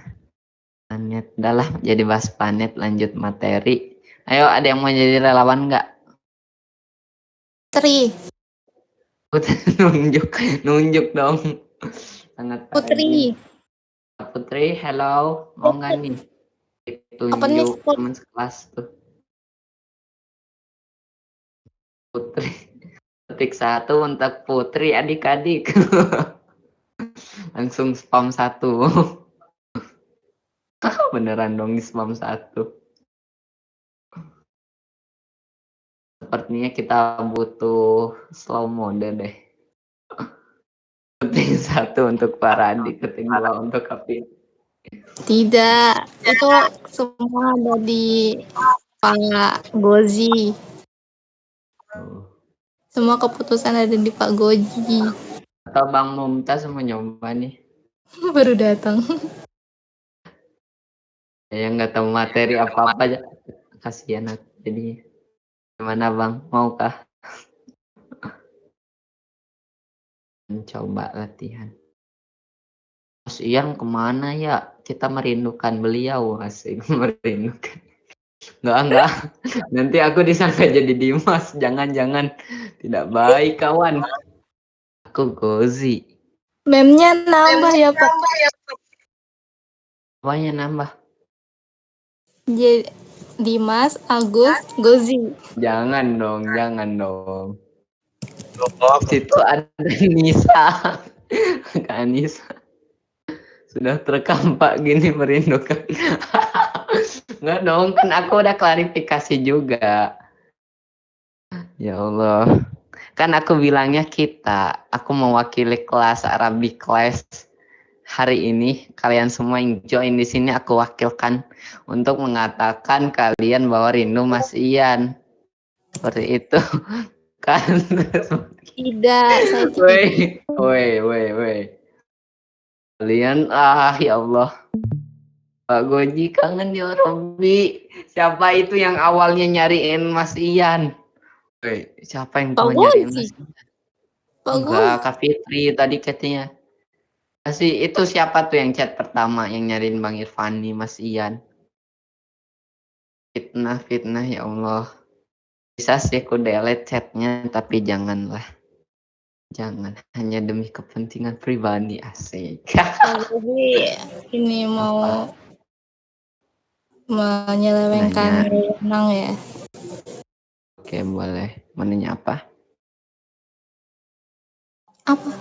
Planet, udahlah jadi bahas planet, lanjut materi. Ayo, ada yang mau jadi relawan nggak? Putri. nunjuk dong. Sangat Putri. Putri, hello, mau nggak nih? Tunjuk teman sekelas tuh. Putri, ketik 1 untuk Putri adik-adik. Langsung spam 1. Beneran dong di spam 1. Sepertinya kita butuh slow mode deh. Ketik 1 untuk para adik, ketik 2 untuk Kapit. Tidak, itu semua ada di Pak Gozi. Semua keputusan ada di Pak Gozi. Atau Bang Mumtaz mau nyoba nih? Baru datang. Ya nggak tahu materi apa-apa aja. Kasihan aku jadi. Gimana Bang? Maukah? Mencoba latihan. Mas Ian kemana ya? Kita merindukan beliau, asik. Merindukan. Enggak. Nanti aku disangka jadi Dimas. Jangan. Tidak baik, kawan. Aku Gozi. Memnya nambah ya, Pak. Apanya nambah? Dimas, Agus, Gozi. Jangan dong. Situ ada Nisa. Kak Nisa. Sudah terekam Pak gini merindukan. Enggak dong, kan aku udah klarifikasi juga. Ya Allah. Kan aku bilangnya kita. Aku mewakili kelas Arabic class. Hari ini kalian semua yang join di sini aku wakilkan untuk mengatakan kalian bahwa rindu Mas Ian. Seperti itu. Kan. Tidak, saya tidak. Woi. Kalian ya Allah. Pak Goji kangen ya Robby. Siapa itu yang awalnya nyariin Mas Ian? Woi, siapa yang Pak mau nyariin Goji. Mas Ian? Pak Enggak, Goji. Kak Fitri tadi chatnya. Kasih itu siapa tuh yang chat pertama yang nyariin Bang Irfani, Mas Ian? Fitnah ya Allah. Bisa sih aku delete chatnya, tapi janganlah. Jangan hanya demi kepentingan pribadi, asik. Pak Goji ini mau menyelewengkan Nanya. wewenang ya. Oke, boleh. Mau nanya apa? Apa?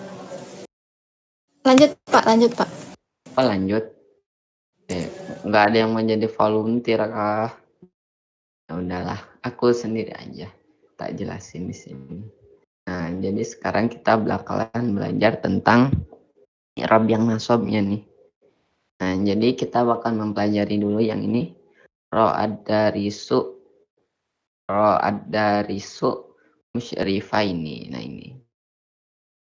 Lanjut Pak. Oh, lanjut. Nggak ada yang mau jadi volunteer kah? Ya udahlah, aku sendiri aja. Tak jelasin di sini. Nah, jadi sekarang kita bakalan belajar tentang i'rab yang nasobnya nih. Nah, jadi kita bakal mempelajari dulu yang ini. Ro'ad darisu musyrifaini. Nah, ini.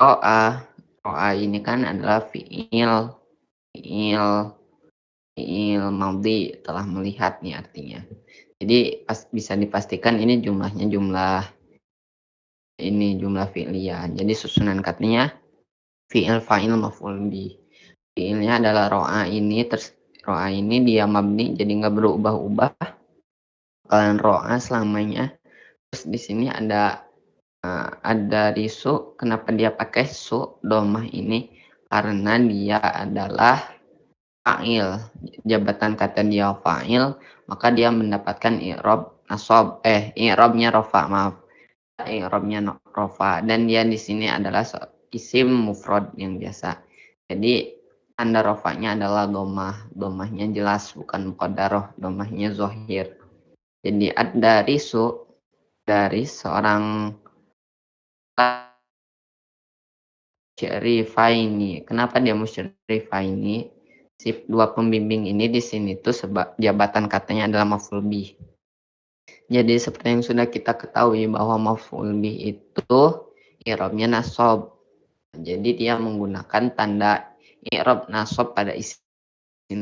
Ro'a ini kan adalah fi'il madhi, telah melihat nih artinya. Jadi bisa dipastikan ini jumlahnya jumlah fi'liyah. Jadi susunan katanya fi'il, fa'il, maf'ul bih. Fi'ilnya adalah ro'a ini, ro'a ini dia mabni jadi nggak berubah-ubah. Kalian ro'a selamanya. Terus di sini ada risu. Kenapa dia pakai su domah ini? Karena dia adalah fa'il. Jabatan kata dia fa'il, maka dia mendapatkan i'rab nasab. I'rabnya rofa, maaf. I'rabnya rofa, dan dia di sini adalah isim mufrad yang biasa. Jadi tanda rofanya adalah domahnya jelas, bukan muqaddarah, domahnya zohir. Jadi ad-darisu dari seorang musyrifaini. Kenapa dia musyrifaini? Si dua pembimbing ini di sini tuh sebab jabatan katanya adalah maf'ul bih. Jadi seperti yang sudah kita ketahui bahwa maf'ul bih itu i'rabnya nasab. Jadi dia menggunakan tanda i'rab nasab pada isim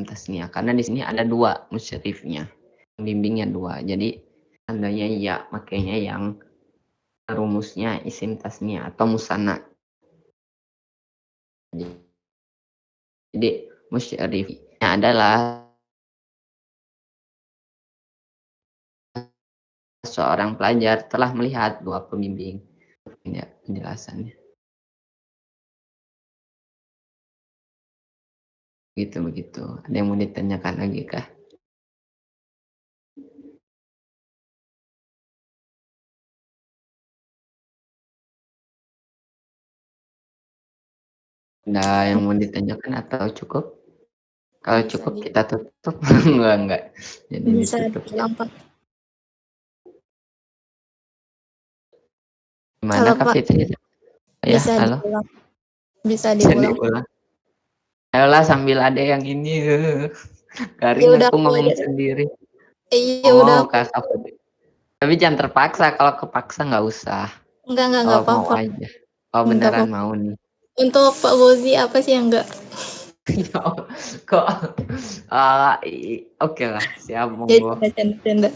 tasniyah, karena di sini ada dua musyrifnya, pembimbingnya dua. Jadi tandanya ya, makanya yang rumusnya isim tasniyah atau musanna. Jadi musyrifnya adalah seorang pelajar telah melihat dua pembimbing. Ini penjelasannya. Begitu. Ada yang mau ditanyakan lagi kah? Ada yang mau ditanyakan atau cukup? Kalau Bisa cukup kita tutup. Enggak. Jadi bisa ditutup. dibilang Pak. Gimana Kalau Kak Pak Fitri? Ya, bisa halo. bisa Bisa diulang. diulang. Ayolah sambil ada yang ini. Ya Garing udah aku aku ngomong aja. sendiri. Iya udah Oh, aku. Kak Fitri. Tapi jangan terpaksa. Kalau kepaksa nggak usah. Enggak Kalau mau apa-apa. aja. Oh, Enggak beneran apa-apa. mau nih. Untuk Pak Gozi apa sih yang enggak? Ya, kok oke lah, siap, Ya monggo. canda.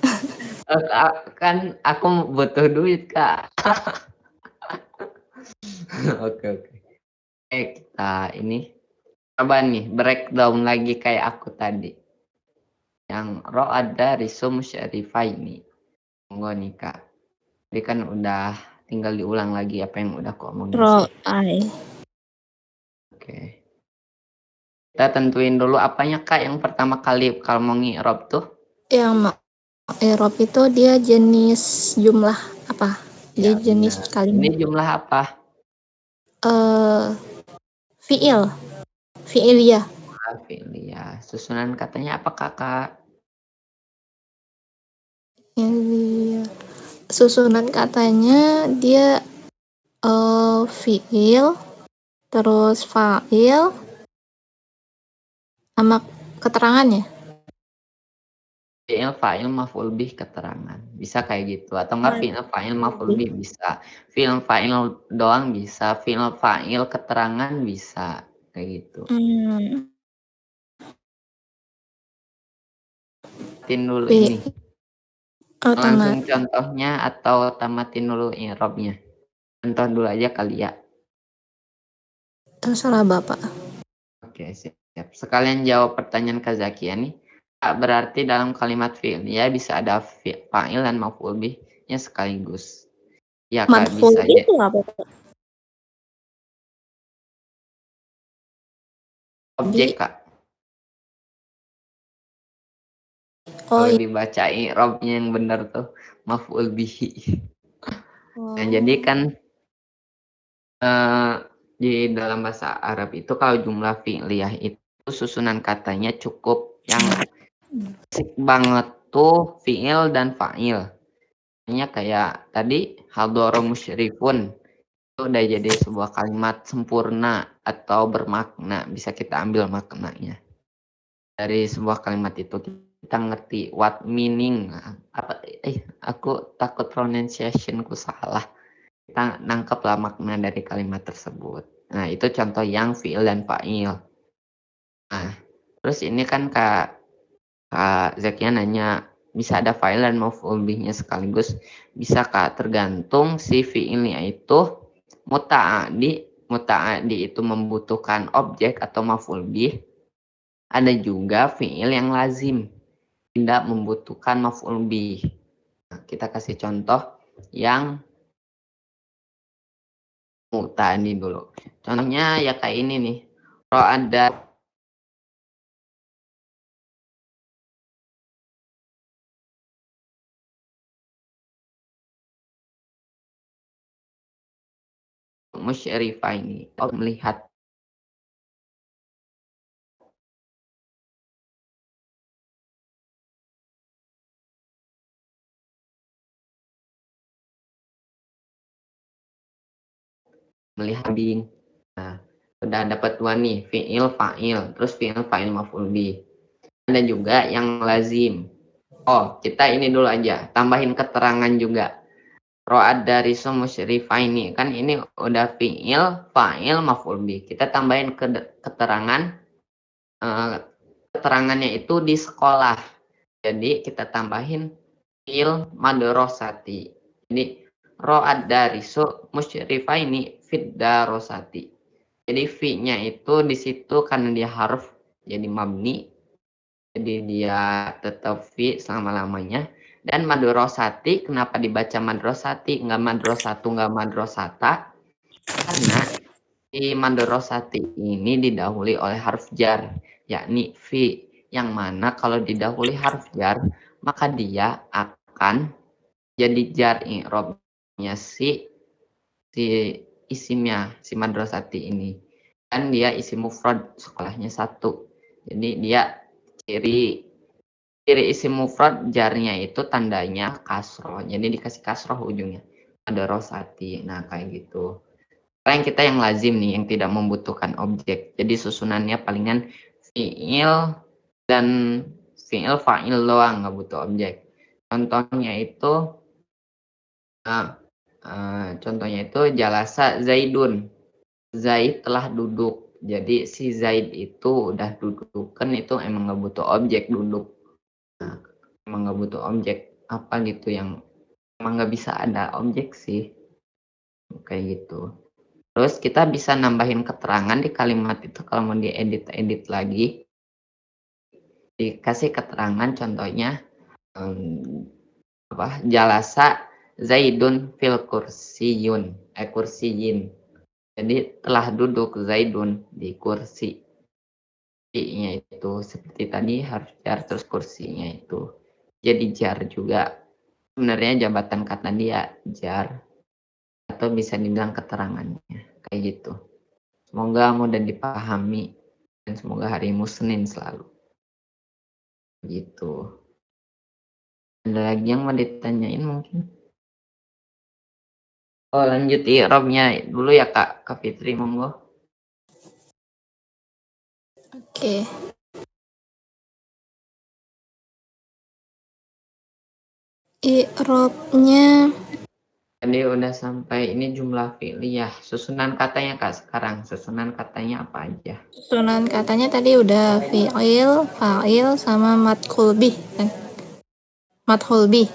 Kan aku butuh duit Kak. Oke. Kita ini coba nih breakdown lagi kayak aku tadi. Yang ro'ad darisu musyrifaini. Monggo nih Kak. Jadi kan udah tinggal diulang lagi apa yang udah aku omongin sih. Ro'ai. Oke. Kita tentuin dulu apanya Kak yang pertama kali kalau mau ngi'rab tuh. Yang i'rab itu dia jenis jumlah apa? Dia Ya jenis benar. Ini kalimat. jumlah apa? Fi'il. Fi'iliyah. Ya. Susunan katanya apa Kakak? Fi'iliyah. Susunan katanya dia fi'il, terus fa'il, sama keterangannya. Fi'il fa'il maf'ul bih keterangan. Bisa kayak gitu atau enggak fi'il fa'il maf'ul bih bisa. Fi'il fa'il doang bisa, fi'il fa'il keterangan bisa. Kayak gitu. Tamatin dulu ini. Langsung contohnya atau tamatin dulu i'rabnya. Contoh dulu aja kali ya. Terserah Bapak. Oke, siap. Sekalian jawab pertanyaan Kak Zakia nih. Berarti dalam kalimat fi'il ya bisa ada fa'il dan maf'ul bihnya sekaligus. Ya Kak, bisa aja. Itu apa? Objek Kak. Kalau dibaca i'rabnya yang benar tuh maf'ul bihi. Nah, jadi kan di dalam bahasa Arab itu kalau jumlah fi'liyah itu susunan katanya cukup yang basic banget tuh fi'il dan fa'il. Hanya kayak tadi hadara musyrifun itu udah jadi sebuah kalimat sempurna atau bermakna, bisa kita ambil maknanya. Dari sebuah kalimat itu kita ngerti what meaning apa aku takut pronunciationku salah. Kita nangkeplah makna dari kalimat tersebut. Nah, itu contoh yang fi'il dan fa'il. Nah, terus ini kan Kak Zakia nanya bisa ada fa'il dan maf'ul bihnya sekaligus. Bisa Kak, tergantung si fi'ilnya itu muta'addi itu membutuhkan objek atau maf'ul bih. Ada juga fi'il yang lazim tidak membutuhkan maf'ul bih. Nah, kita kasih contoh yang muta'addi dulu. Contohnya ya kayak ini nih. Ro'ada musyrifaini melihat bing. Nah, udah dapat dua nih, fi'il fa'il, terus fi'il fa'il maf'ul bih. Ada juga yang lazim. Oh, kita ini dulu aja, tambahin keterangan juga. Ro'ad dari musyrifaini, kan ini udah fi'il fa'il maf'ul bih. Kita tambahin keterangan keterangannya itu di sekolah. Jadi kita tambahin fi'il madrasati. Jadi ro'ad dari musyrifaini fid darosati. Jadi fi-nya itu di situ karena dia harf jadi mabni. Jadi dia tetap fi selama-lamanya. Dan madrasati, kenapa dibaca madrasati, enggak madrasatu, enggak madrasata? Karena si madrasati ini didahului oleh harf jar, yakni fi, yang mana kalau didahului harf jar, maka dia akan jadi jar i'rabnya si isimnya, si madrasati ini. Dan dia isim mufrad, sekolahnya satu. Jadi dia ciri isim mufrad jarnya itu tandanya kasroh. Jadi dikasih kasroh ujungnya. Ada rosati. Nah, kayak gitu. Yang kita yang lazim nih, yang tidak membutuhkan objek. Jadi susunannya palingan fi'il dan fi'il fa'il doang, nggak butuh objek. Contohnya itu jalasa Zaidun. Zaid telah duduk. Jadi si Zaid itu udah duduk. Kan itu emang nggak butuh objek duduk. Nah, emang nggak butuh objek apa gitu yang emang nggak bisa ada objek sih. Kayak gitu. Terus kita bisa nambahin keterangan di kalimat itu kalau mau diedit lagi. Dikasih keterangan contohnya jalasa Zaidun fil kursiyun kursiyin. Jadi telah duduk Zaidun di kursi. Nya itu seperti tadi harus jar terus kursinya itu. Jadi jar juga. Sebenarnya jabatan kata dia jar atau bisa dibilang keterangannya kayak gitu. Semoga mudah dipahami dan semoga harimu Senin selalu. Gitu. Ada lagi yang mau ditanyain mungkin? Oh, lanjut i'rabnya dulu ya Kak Fitri, monggo. Oke. I'rabnya Tadi udah sampai ini jumlah fi'liyah. Susunan katanya Kak sekarang. Susunan katanya apa aja? susunan katanya tadi udah fi'il, fa'il, sama madkhul bih kan. Madkhul bih.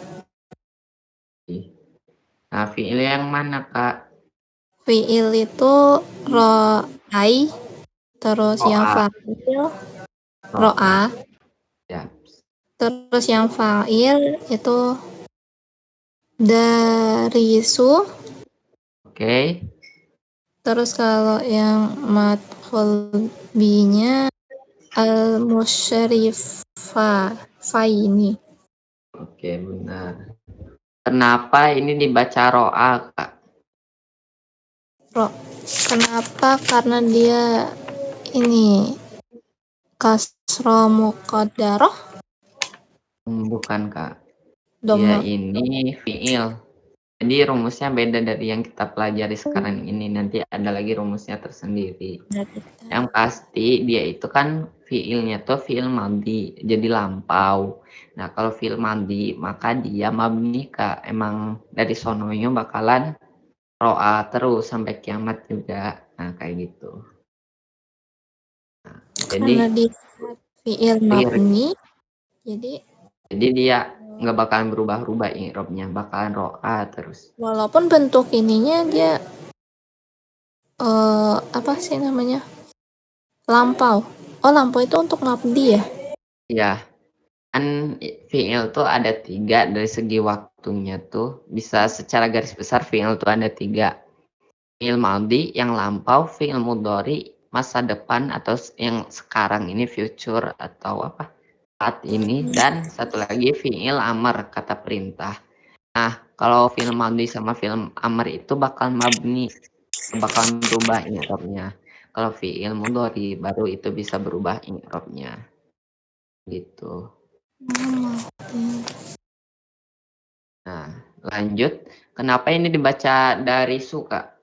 Nah, fi'il yang mana Kak? Fi'il itu ro'ai, terus yang Ro'a. fa'il Ro'a. ro'a, Ya. terus yang fa'il itu darisu, Oke. terus kalau yang madkhul bihnya al-musyrifah ini. Oke, benar. Kenapa ini dibaca ro'a Kak? Kenapa? Karena dia ini kasro muqaddarah, Bukan Kak. doma. Dia ini fi'il. Jadi rumusnya beda dari yang kita pelajari sekarang ini. Nanti ada lagi rumusnya tersendiri. Yang pasti dia itu kan fi'ilnya tuh fi'il madhi, jadi lampau. Nah, kalau fi'il madhi maka dia mabni Kak. Emang dari sononya bakalan ro'a terus sampai kiamat juga. Nah, kayak gitu. Nah, Karena jadi dia fi'il mabni, jadi dia nggak bakalan berubah-ubah i'rabnya, bakalan ro'a terus. walaupun bentuk ininya dia apa sih namanya? Lampau. Oh, lampau itu untuk mabdi ya? Ya, kan fi'il tuh ada 3 dari segi waktunya tuh. Bisa secara garis besar fi'il tuh ada 3. Fi'il madhi yang lampau, fi'il mudhari masa depan atau yang sekarang ini future atau apa saat ini, dan satu lagi fi'il amar kata perintah. Nah, kalau fi'il madhi sama fi'il amar itu bakal mabni, bakal berubah i'rabnya. Kalau fi'il mudhari baru itu bisa berubah i'rabnya. Gitu. Nah, lanjut. Kenapa ini dibaca dari su, Kak?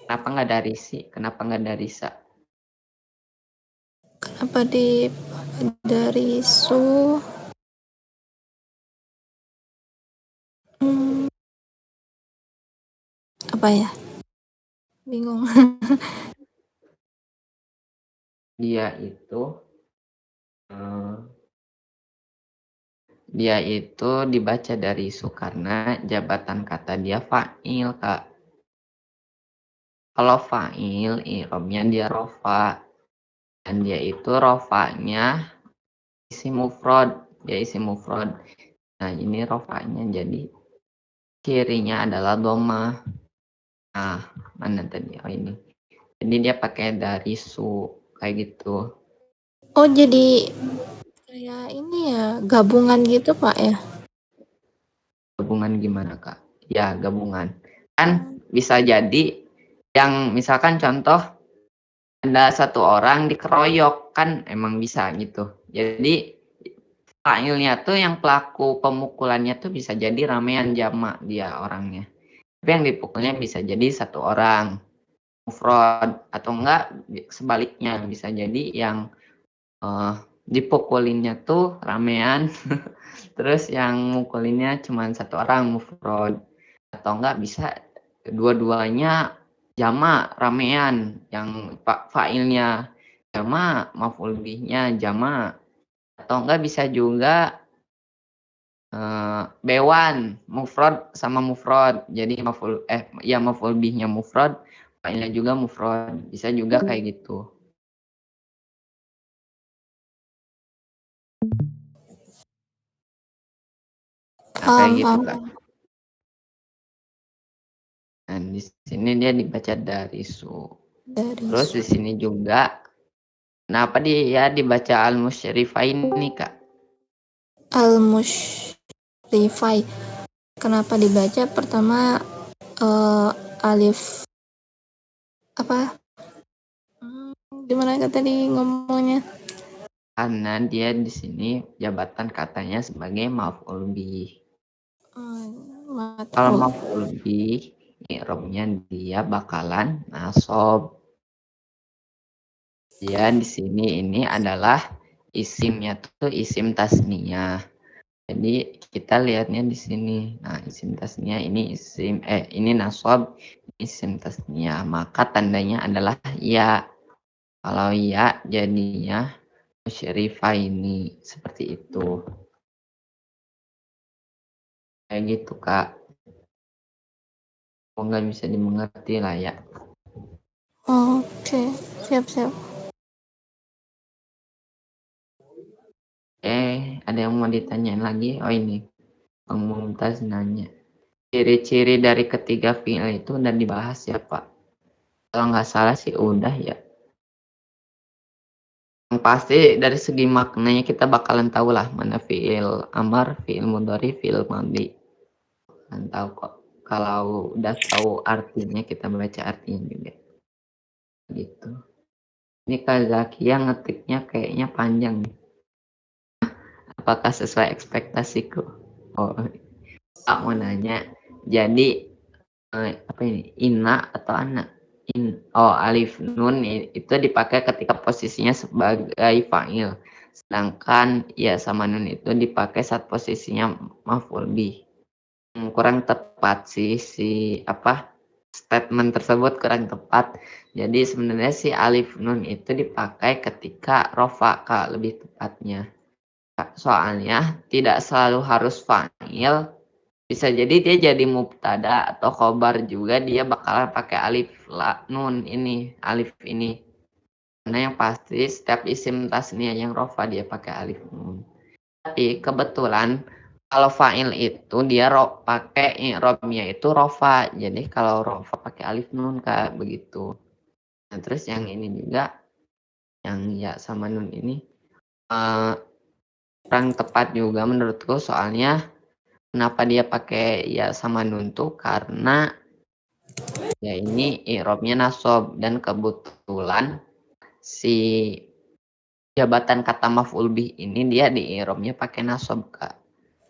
Kenapa nggak dari si? Kenapa nggak dari sa? Kenapa dari su? Apa ya? Bingung. Dia itu dibaca dari su karena jabatan kata dia fa'il, Kak. Kalau fa'il, i'rabnya dia rofa. Dan dia itu rofanya isim mufrad. Dia isim mufrad. Nah, ini rofanya jadi kirinya adalah dhammah. Nah, mana tadi? Oh, ini. Jadi dia pakai dari su. Kayak gitu. Oh, jadi kayak ini ya, gabungan gitu, Pak ya? Gabungan gimana, Kak? Ya, gabungan. Kan bisa jadi yang misalkan contoh ada satu orang dikeroyok, kan emang bisa gitu. Jadi fa'ilnya tuh yang pelaku pemukulannya tuh bisa jadi ramean jamak dia orangnya. Tapi yang dipukulnya bisa jadi satu orang mufrad, atau enggak sebaliknya bisa jadi yang dipukulinnya tuh ramean terus yang mukulinnya cuma satu orang mufrad, atau enggak bisa dua-duanya jamak ramean, yang fa'ilnya jamak maf'ul bihnya jamak, atau enggak bisa juga bewan mufrad sama mufrad, jadi maf'ul bihnya mufrad, fa'ilnya juga mufrad, bisa juga kayak gitu. Nah, kayak gitu, Kak. Nah, di sini dia dibaca dari su. Terus di sini juga, kenapa dia dibaca al-musyrifain nih, Kak? Al-musyrifai. Kenapa dibaca? Pertama alif apa? Gimana tadi ngomongnya? Karena dia di sini jabatan katanya sebagai maf'ul bih. Kalau maf'ul bih, i'rabnya dia bakalan nasab. Dia di sini ini adalah isimnya tuh isim tasniyah. Jadi kita lihatnya di sini. Nah, isim tasnya ini ini nasab, isim tasnya. Maka tandanya adalah ya. Kalau ya jadinya musyrifah ini seperti itu. Kayak gitu, Kak. Nggak bisa dimengerti lah ya. Oke, siap-siap. Ada yang mau ditanyain lagi? Oh ini, Bang Mumtaz nanya. Ciri-ciri dari ketiga fi'il itu udah dibahas ya, Pak? Kalau nggak salah sih udah ya. Yang pasti dari segi maknanya kita bakalan tahu lah mana fi'il amar, fi'il mudhari, fi'il madhi. Kan tahu kok. Kalau udah tahu artinya kita baca artinya juga. Gitu. Ini Kak Zakia ngetiknya kayaknya panjang nih. Apakah sesuai ekspektasiku? Oh, Pak mau nanya. Jadi apa ini? Inna atau anak? Alif nun itu dipakai ketika posisinya sebagai fa'il. Sedangkan ya sama nun itu dipakai saat posisinya maf'ul bih. Kurang tepat sih statement tersebut kurang tepat. Jadi sebenarnya si alif nun itu dipakai ketika rofa, Kak, lebih tepatnya. Soalnya tidak selalu harus fa'il, bisa jadi dia jadi mubtada atau khobar juga, dia bakalan pakai alif nun ini, alif ini. Karena yang pasti setiap isim tasniyah yang rofa dia pakai alif nun. Tapi kebetulan kalau fa'il itu dia pakai i'rabnya itu rofa. Jadi kalau rofa pakai alif nun, Kak, begitu. Nah, terus yang ini juga yang ya sama nun ini kurang tepat juga menurutku, soalnya kenapa dia pakai ya sama nun tuh karena ya ini i'rabnya nasab dan kebetulan si jabatan kata maf'ul bih ini dia di i'rabnya pakai nasab, Kak.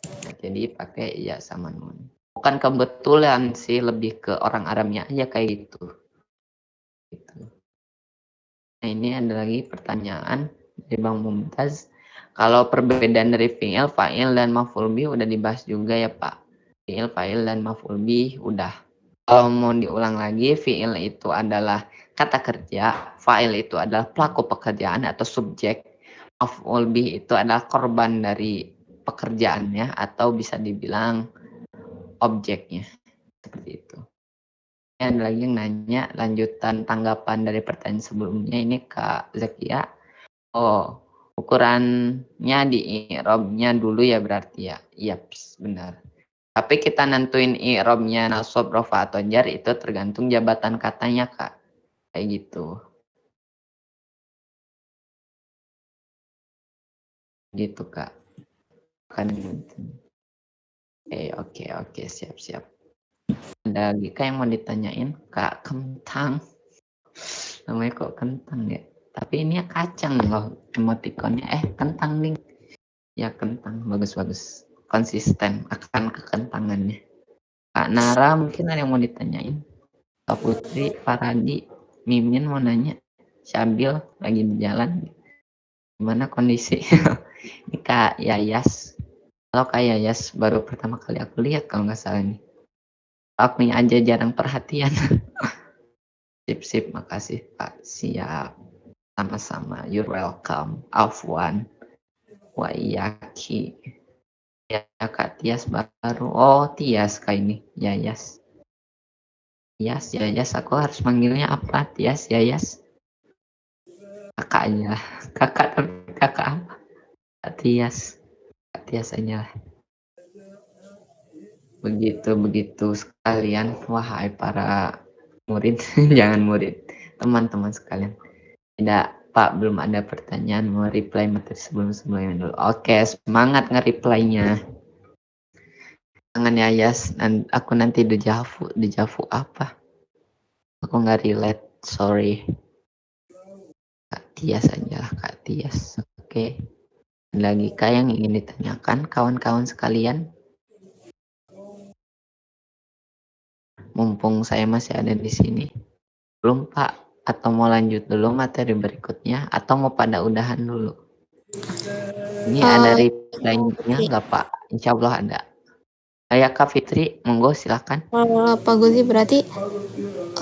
Nah, jadi pakai ya sama nun. Bukan kebetulan sih, lebih ke orang Arabnya aja kayak gitu. Nah, ini ada lagi pertanyaan dari Bang Mumtaz. Kalau perbedaan dari fi'il, fa'il dan maf'ul bih udah dibahas juga ya, Pak. Fi'il, fa'il dan maf'ul bih udah. Kalau mau diulang lagi, fi'il itu adalah kata kerja, fa'il itu adalah pelaku pekerjaan atau subjek, maf'ul bih itu adalah korban dari pekerjaannya atau bisa dibilang objeknya. Seperti itu. Ada lagi yang nanya lanjutan tanggapan dari pertanyaan sebelumnya ini Kak Zakia. Ukurannya di i'rabnya dulu ya berarti ya. Yaps, benar. Tapi kita nentuin i'rabnya nasab, rafa atau jar itu tergantung jabatan katanya, Kak. Kayak gitu. Gitu, Kak. Kan oke, siap. Ada lagi Kak yang mau ditanyain? Kak Kentang. Namanya kok kentang ya? Tapi ini ya kacang loh emotikonnya. Kentang nih. Ya kentang, bagus. Konsisten akan kekentangannya. Kak Nara mungkin ada yang mau ditanyain. Kak Putri, Faradi, Mimin mau nanya. Syabil lagi di jalan. Gimana kondisi? Ini Kak Yayas. Halo Kak Yayas, baru pertama kali aku lihat kalau nggak salah nih. Akunya aja jarang perhatian. Sip, makasih Pak. Siap. Sama-sama. You're welcome. Afwan. Wa iyaki. Ya Kak Tias baru. Oh Tias Kak ini. Yayas. Yayas. Aku harus manggilnya apa? Tias, Yayas. Kakak aja. Kakak apa? Kak Tias. Kak Tias aja. Begitu sekalian. Wahai para murid. Jangan murid. Teman-teman sekalian. Tidak, Pak, belum ada pertanyaan. Mau reply materi sebelum-sebelumnya dulu. Oke, semangat nge-reply-nya. Jangan ya, Yas. Aku nanti dejavu apa? Aku nggak relate, sorry. Kak Tias aja lah, Kak Tias. Oke. Lagi Kak yang ingin ditanyakan, kawan-kawan sekalian? Mumpung saya masih ada di sini. Belum, Pak? Atau mau lanjut dulu materi berikutnya? Atau mau pada udahan dulu? Ini ada Eh, reply-nya nggak Pak? Insya Allah ada. Kayak Kak Fitri, monggo silakan. Pak Guzi, berarti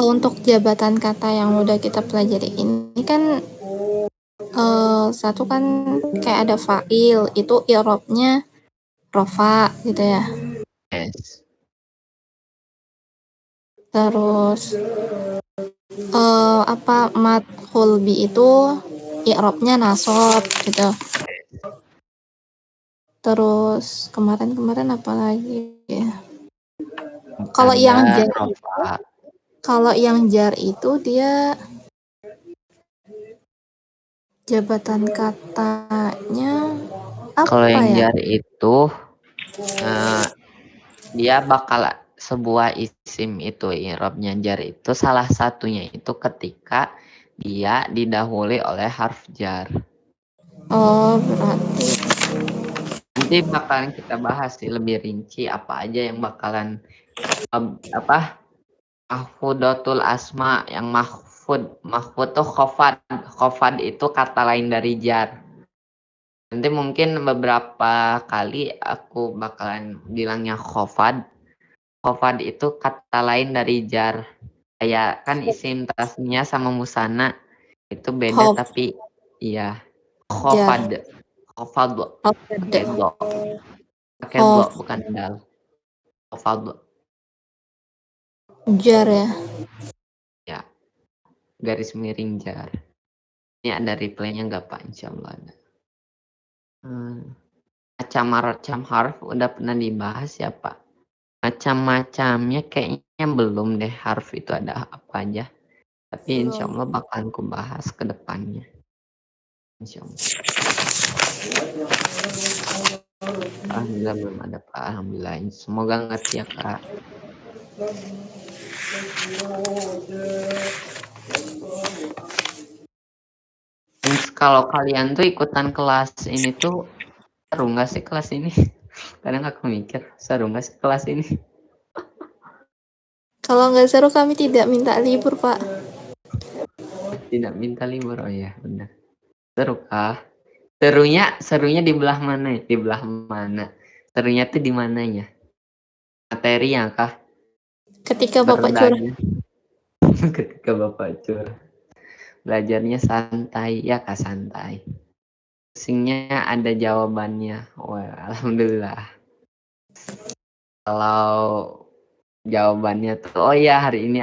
untuk jabatan kata yang udah kita pelajari ini kan satu kan kayak ada fa'il, itu i'rabnya rofa gitu ya. Yes. Terus madhul bi itu i'rabnya nasab gitu. Terus kemarin apa lagi ya? Kalau yang Tanda jar, rofa. kalau yang jar itu dia jabatan katanya Kalau apa yang ya? jar itu dia bakal sebuah isim itu i'rabnya jar itu salah satunya itu ketika dia didahului oleh harf jar. Oh, berarti Nanti bakalan kita bahas sih lebih rinci apa aja yang bakalan mahfudatul asma, yang mahfud tuh khofad itu kata lain dari jar. Nanti mungkin beberapa kali aku bakalan bilangnya khofad itu kata lain dari jar. Kayak kan isim tasnya sama musana itu beda, hof tapi iya jar. khofad pakai do Hof bukan dal. Khofad jar ya. ya, garis miring jar. Ini ada reply-nya nggak Pak? Insya Allah ada. Macam-macam harf udah pernah dibahas ya Pak? Macam-macamnya kayaknya belum deh, harf itu ada apa aja. Tapi insya Allah bakalan ku bahas ke depannya. Insya Allah. Alhamdulillah belum ada Pak. Alhamdulillah. Semoga ngerti ya Kak. Kalau kalian tuh ikutan kelas ini tuh seru nggak sih kelas ini? Kadang aku mikir seru nggak sih kelas ini? Kalau nggak seru kami tidak minta libur, Pak. Tidak minta libur, oh ya benar. Seru kah? Serunya di belah mana? Di belah mana? Serunya tuh di mananya? Materinya kah? Ketika Bapak curhat. Ketika Bapak curhat. Belajarnya santai ya Kak, santai. Pusingnya ada jawabannya. Wah, alhamdulillah. Kalau jawabannya tuh, oh ya hari ini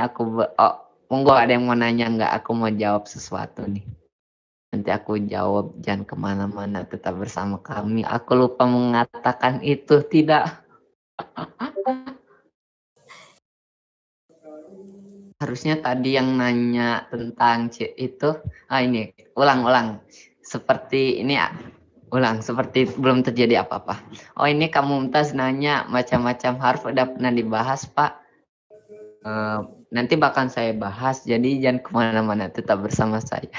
monggo ada yang mau nanya nggak? Aku mau jawab sesuatu nih. Nanti aku jawab, jangan kemana-mana, tetap bersama kami. Aku lupa mengatakan itu, tidak. Harusnya tadi yang nanya tentang itu, ini, ulang. Seperti ini ya, ulang, seperti belum terjadi apa-apa. Oh ini Kak Mumtaz nanya macam-macam harf udah pernah dibahas Pak. Nanti bahkan saya bahas, jadi jangan kemana-mana, tetap bersama saya.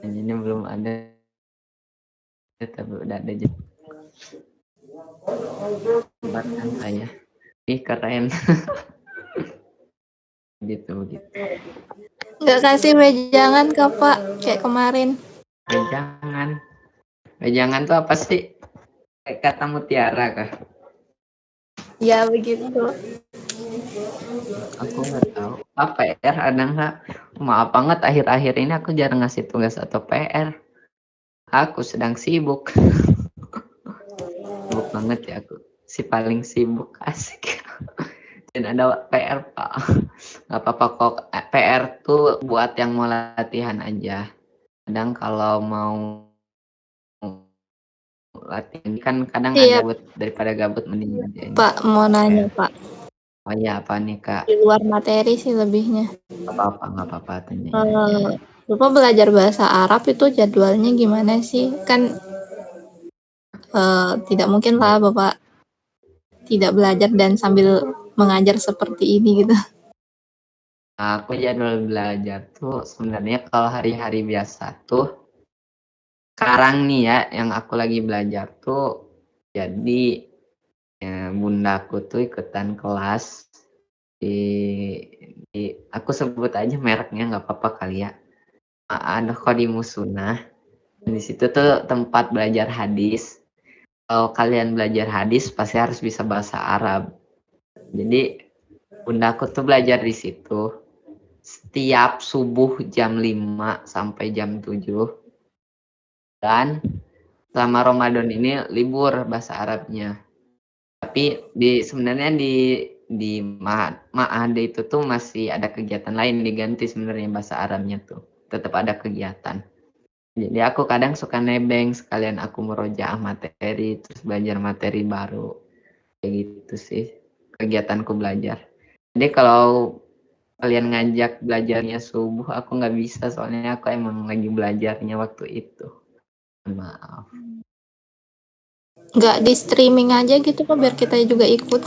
Ini belum ada, tapi udah ada jembatan saya. Ih keren. gitu. Nggak kasih wejangan ke Pak, kayak kemarin. Wejangan tuh apa sih? Kayak kata mutiara kah? Ya begitu. Aku nggak tahu. PR ada nggak? Maaf banget akhir-akhir ini aku jarang ngasih tugas atau PR. Aku sedang sibuk. Sibuk banget ya aku. Si paling sibuk, asik. Dan ada PR Pak. Nggak apa-apa kok. PR tuh buat yang mau latihan aja. Kadang kalau mau latihan kan kadang ada daripada gabut mending ngerjain. Pak mau nanya Pak. Oh iya apa nih Kak? Di luar materi sih lebihnya. Nggak apa-apa tanya. Bapak belajar bahasa Arab itu jadwalnya gimana sih? Kan tidak mungkin lah Bapak tidak belajar dan sambil mengajar seperti ini gitu. Aku jadwal belajar tuh sebenarnya kalau hari-hari biasa tuh sekarang nih ya yang aku lagi belajar tuh jadi bundaku tuh ikutan kelas di aku sebut aja mereknya nggak apa-apa kali ya. Ada Khadimus Sunnah. Di situ tuh tempat belajar hadis. Kalau kalian belajar hadis pasti harus bisa bahasa Arab. Jadi bundaku tuh belajar di situ setiap subuh jam 5 sampai jam 7. Dan selama Ramadan ini libur bahasa Arabnya. Tapi sebenarnya di Ma'had itu tuh masih ada kegiatan lain, diganti sebenarnya bahasa Arabnya tuh. Tetap ada kegiatan. Jadi aku kadang suka nebeng sekalian aku merojaah materi, terus belajar materi baru. Kayak gitu sih kegiatanku belajar. Jadi kalau kalian ngajak belajarnya subuh, aku nggak bisa soalnya aku emang lagi belajarnya waktu itu. Maaf. Nggak di streaming aja gitu Pak biar kita juga ikut.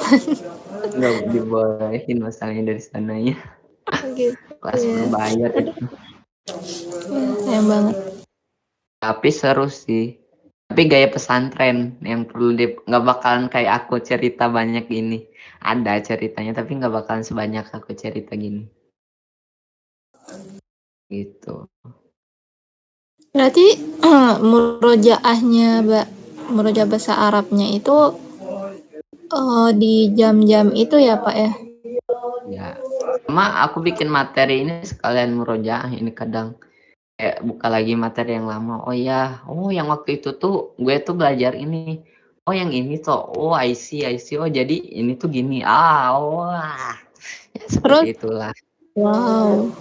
Nggak dibolehin masalahnya dari sananya. Gitu Kelas ya. berbayar itu. Sayang banget. Tapi seru sih. Tapi gaya pesantren yang perlu nggak bakalan kayak aku cerita banyak ini. Ada ceritanya tapi nggak bakalan sebanyak aku cerita gini. Gitu. Berarti murojaah bahasa Arabnya itu di jam-jam itu ya Pak ya? Ya. Sama aku bikin materi ini sekalian murojaah ini kadang. Kayak buka lagi materi yang lama. Oh ya, yang waktu itu tuh gue tuh belajar ini. Oh yang ini tuh, I see. Oh jadi ini tuh gini. Wah. Ya, Terus, seperti itulah. wow.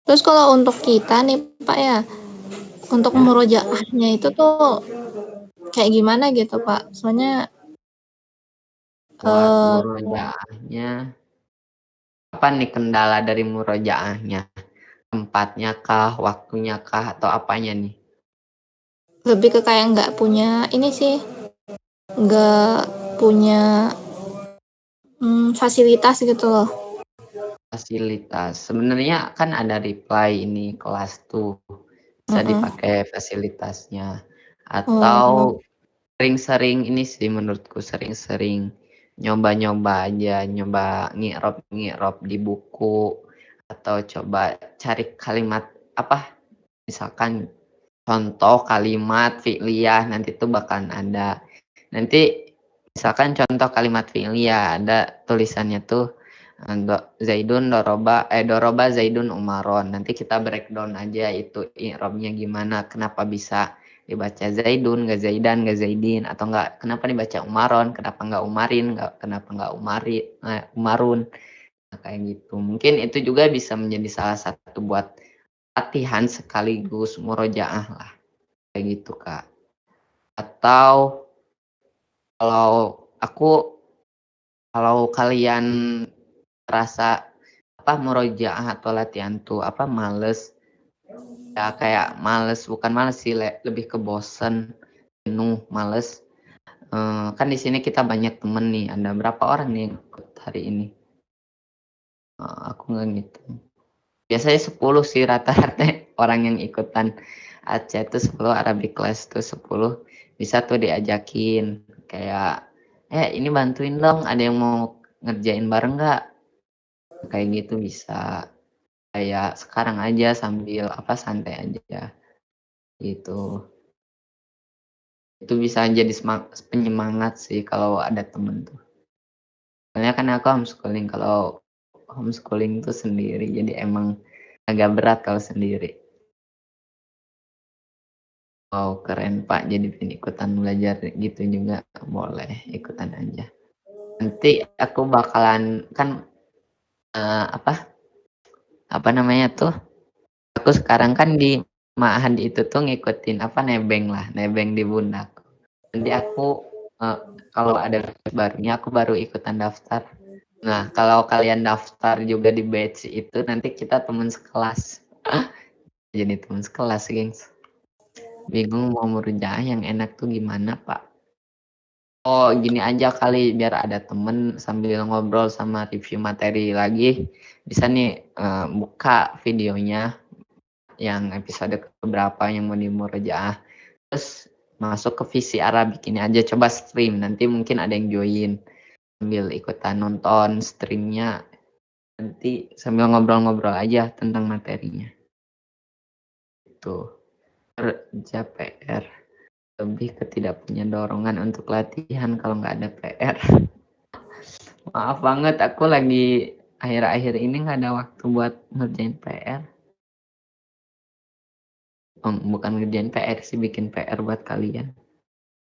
Terus kalau untuk kita nih Pak ya, untuk Ya, murojaahnya itu tuh kayak gimana gitu Pak? Soalnya buat murojaahnya. Apa nih kendala dari murojaahnya? Tempatnya kah, waktunya kah, atau apanya nih? lebih ke kayak nggak punya ini sih, nggak punya fasilitas gitu loh. Fasilitas. Sebenarnya kan ada reply ini kelas tuh. Bisa dipakai fasilitasnya. Oh, Atau sering-sering ini sih menurutku sering-sering nyoba-nyoba aja, nyoba ngi'rab di buku atau coba cari kalimat apa misalkan contoh kalimat fi'liyah nanti tuh bakalan ada. Nanti misalkan contoh kalimat fi'liyah ada tulisannya tuh doroba Zaidun Umaron. Nanti kita breakdown aja itu i'rabnya gimana, kenapa bisa dibaca Zaidun, nggak Zaidan, nggak Zaidin, atau nggak kenapa dibaca Umaron, kenapa nggak Umarin, kenapa nggak Umarun, nah, kayak gitu. Mungkin itu juga bisa menjadi salah satu buat latihan sekaligus murojaah lah, kayak gitu Kak. Atau kalau kalian rasa murojaah atau latihan tuh males, ya kayak males, bukan males sih, lebih ke bosen, jenuh, males. Kan di sini kita banyak temen nih, ada berapa orang nih yang ikut hari ini? Aku nggak ngitung. Biasanya 10 sih rata-rata orang yang ikutan Aceh tuh 10, Arabic class tuh 10. Bisa tuh diajakin kayak ini bantuin dong, ada yang mau ngerjain bareng nggak? Kayak gitu bisa. Kayak sekarang aja sambil santai aja gitu. Itu bisa jadi penyemangat sih kalau ada temen tuh. Soalnya kan aku homeschooling, kalau homeschooling tuh sendiri jadi emang agak berat kalau sendiri. Wow, keren Pak, jadi pengen ikutan belajar gitu juga, boleh ikutan aja. Nanti aku bakalan kan apa namanya tuh? Aku sekarang kan di Ma'had itu tuh ngikutin nebeng di Bundak. Nanti aku kalau ada barunya aku baru ikutan daftar. Nah, kalau kalian daftar juga di batch itu nanti kita teman sekelas. Jadi teman sekelas, gengs. Bingung mau murojaah yang enak tuh gimana, Pak? Oh, gini aja kali biar ada temen sambil ngobrol sama review materi lagi. Bisa nih buka videonya yang episode keberapa yang mau dimurojaah. Terus masuk ke visi Arabik ini aja, coba stream. Nanti mungkin ada yang join sambil ikutan nonton streamnya. Nanti sambil ngobrol-ngobrol aja tentang materinya. Tuh. kerja PR. Lebih ke tidak punya dorongan untuk latihan kalau nggak ada PR. Maaf banget, aku lagi akhir-akhir ini nggak ada waktu buat ngerjain PR. Bukan ngerjain PR sih, bikin PR buat kalian.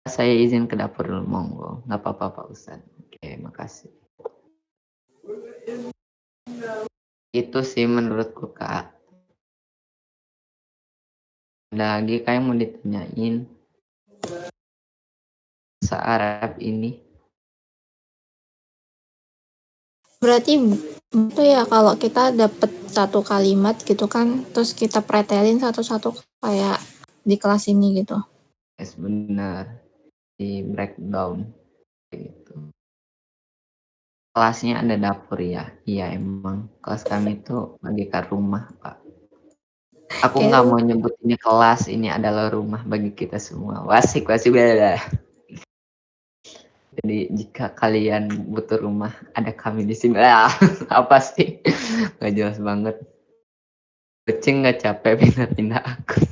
Saya izin ke dapur dulu, monggo. Nggak apa-apa Pak Ustadz. Oke, makasih. Itu sih menurutku Kak. Ada lagi kayak mau ditanyain se-Arab ini. Berarti itu ya kalau kita dapat satu kalimat gitu kan, terus kita pretelin satu-satu kayak di kelas ini gitu. Yes, benar. Di breakdown gitu. Kelasnya ada dapur ya. Iya emang. Kelas kami itu bagikan rumah Pak. Aku nggak mau nyebut ini kelas, ini adalah rumah bagi kita semua. Wasik beda. Jadi jika kalian butuh rumah, ada kami di sini. Apa sih? Gak jelas banget. Kucing nggak capek pindah-pindah akun.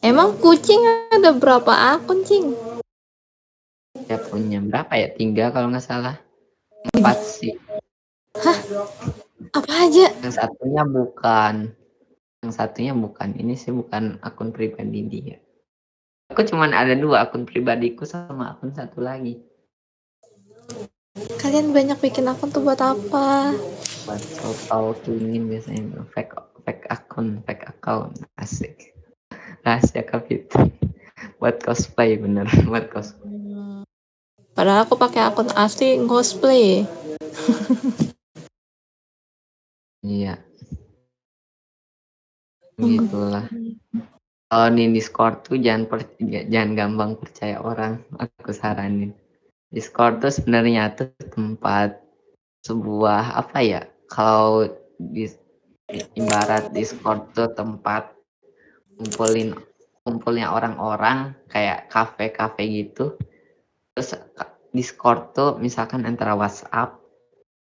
Emang kucing ada berapa akun, Cing? Ya punya berapa ya? 3 kalau nggak salah. 4 sih. Hah? Apa aja? Yang satunya bukan. Ini sih bukan akun pribadi dia. Aku cuman ada 2 akun pribadiku sama akun satu lagi. Kalian banyak bikin akun tuh buat apa? Buat talking biasanya fake account asik. Rahasia Kapita. Buat cosplay bener, buat cosplay. Padahal aku pakai akun asli cosplay. Iya. Gitulah. Kalau di Discord tuh jangan gampang percaya orang, aku saranin. Discord tuh sebenarnya tuh tempat sebuah apa ya? Kalau ibarat Discord tuh tempat kumpulnya orang-orang kayak kafe-kafe gitu. Terus Discord tuh misalkan antara WhatsApp,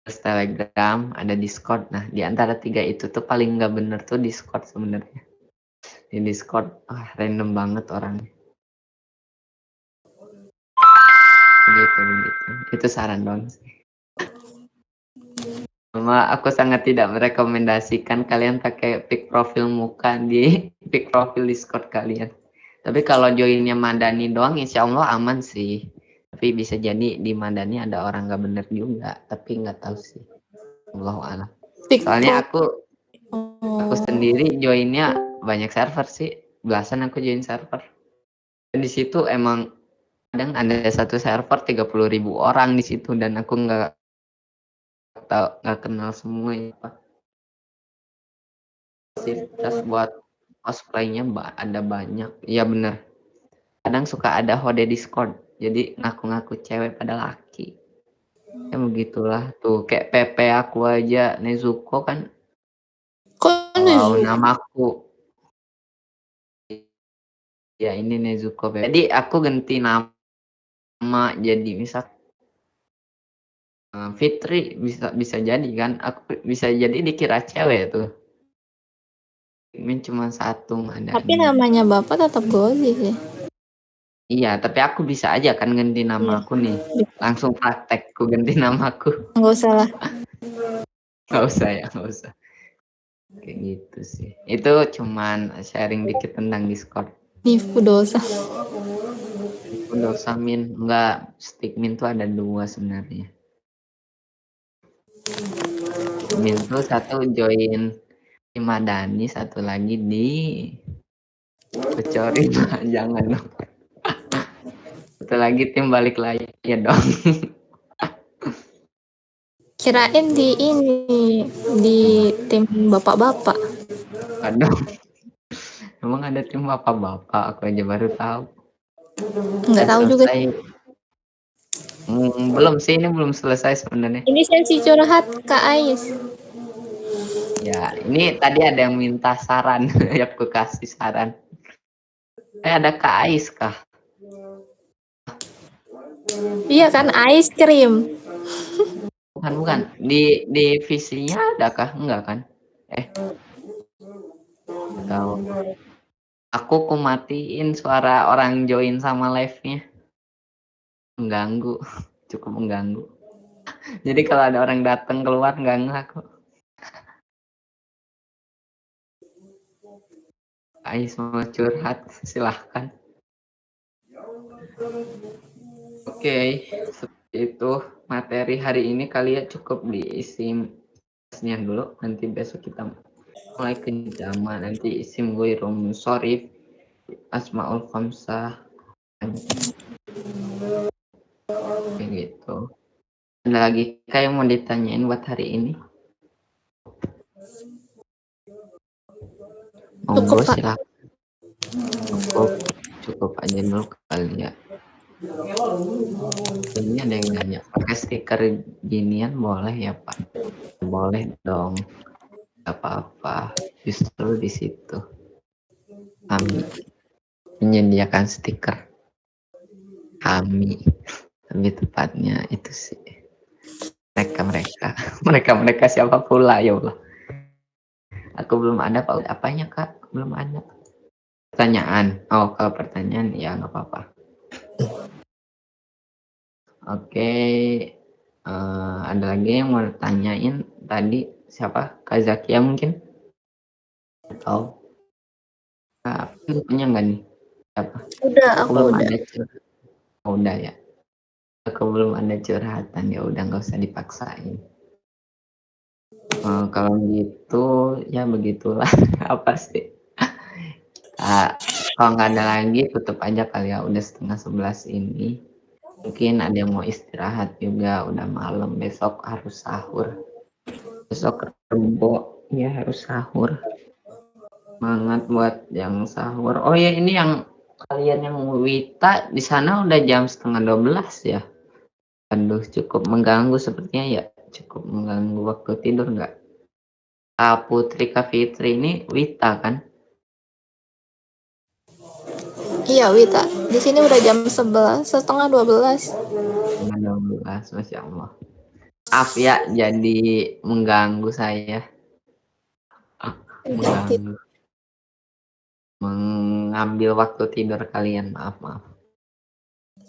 terus Telegram, ada Discord. Nah, di antara 3 itu tuh paling nggak bener tuh Discord sebenarnya. Di Discord, random banget orangnya. Begitu. Itu saran dong. Aku sangat tidak merekomendasikan kalian pakai pic profil muka di pic profil Discord kalian. Tapi kalau joinnya Madani doang, insya Allah aman sih. Tapi bisa jadi di Madani ada orang nggak bener juga. Tapi nggak tahu sih. Allahu'alam. Soalnya aku sendiri joinnya banyak server sih. Belasan aku join server. Dan di situ emang kadang ada satu server 30.000 orang di situ dan aku nggak kenal semua ya Pak. Terus buat cosplaynya ada banyak. Iya bener. Kadang suka ada hode Discord. Jadi ngaku-ngaku cewek pada laki. Ya begitulah tuh kayak PP aku aja Nezuko kan. Wow, namaku. Ya ini Nezuko. Jadi aku ganti nama jadi misal Fitri bisa jadi kan. Aku bisa jadi dikira cewek tuh. Ini cuma satu ada. Tapi namanya Bapak tetap Gozi sih. Iya, tapi aku bisa aja kan ganti nama aku nih. Langsung praktek ku ganti namaku. Nggak usah lah. Nggak usah. Kayak gitu sih. Itu cuman sharing dikit tentang Discord. Nipu dosa. Dosa min, enggak, stick min tuh ada 2 sebenarnya. Min tuh satu join di Madani, satu lagi di Kecori. Jangan dong. Satu lagi tim balik lagi ya dong. Kirain di tim bapak-bapak. Aduh. Emang ada tim bapak-bapak, aku aja baru tahu. Nggak tahu juga. Belum sih, ini belum selesai sebenarnya. Ini sesi curhat Kak Ais. Ya, ini tadi ada yang minta saran, ya aku kasih saran. Ada Kak Ais kah? Iya kan, ice cream. Bukan. Di visinya ada kah? Enggak kan? Tahu. Aku matiin suara orang join sama live-nya. Mengganggu, cukup mengganggu. Jadi kalau ada orang datang keluar ganggu aku. Ais mau curhat, silahkan. Oke, seperti itu materi hari ini kali ya cukup diisi bahasnya dulu. Nanti besok kita mulai ke jama, nanti isim ghoirum sorif, asmaul khamsah, kayak gitu. Ada lagi kayak mau ditanyain buat hari ini? Monggo silakan. Cukup aja dulu kali ya. Ini ada yang nanya, pakai stiker ginian boleh ya Pak? Boleh dong, gak apa-apa. Justru di situ kami menyediakan stiker. Kami, lebih tepatnya itu sih. Mereka siapa pula ya Allah. Aku belum ada Pak. Apanya Kak? Belum ada. Pertanyaan. Oh, kalau pertanyaan ya nggak apa-apa. Oke, ada lagi yang mau tanyain tadi siapa? Kak Zakia mungkin? Atau Kak punya nggak nih? Siapa? Udah, Aku aku belum udah. ada curhat. Oh, udah ya. Aku belum ada curhatan ya udah nggak usah dipaksain. Kalau gitu ya begitulah. Apa sih? Kalau nggak ada lagi tutup aja kali ya. Udah 10:30 ini. Mungkin ada yang mau istirahat juga, udah malam, besok harus sahur. Besok Rebo, ya harus sahur. Semangat buat yang sahur. Oh ya ini yang kalian yang Wita di sana udah jam 11:30 ya. Aduh cukup mengganggu sepertinya ya. Cukup mengganggu waktu tidur nggak? Putri Kak Fitri ini Wita kan? Iya, Wita. Di sini udah jam 11, setengah 12. 12, Masya Allah. Maaf ya jadi mengganggu saya. Mengganggu. Mengambil waktu tidur kalian, maaf.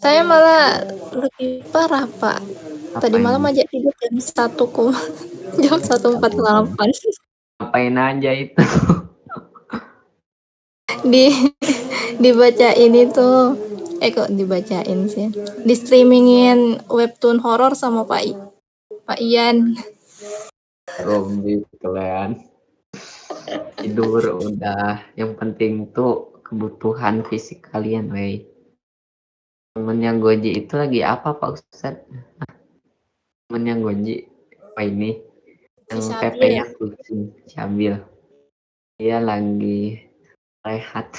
Saya malah lebih parah, Pak. Tadi malam aja tidur jam 1, jam 1.48. Ngapain aja itu? Dibacain itu. Kok dibacain sih? Di streamingin webtoon horor sama Pak Ian. Robby kalian. Tidur udah. Yang penting tuh kebutuhan fisik kalian, wey. Temennya Goji itu lagi apa Pak Ustadz? Temennya Goji apa ini? Yang PP-nya kucing Cabil. Dia lagi rehat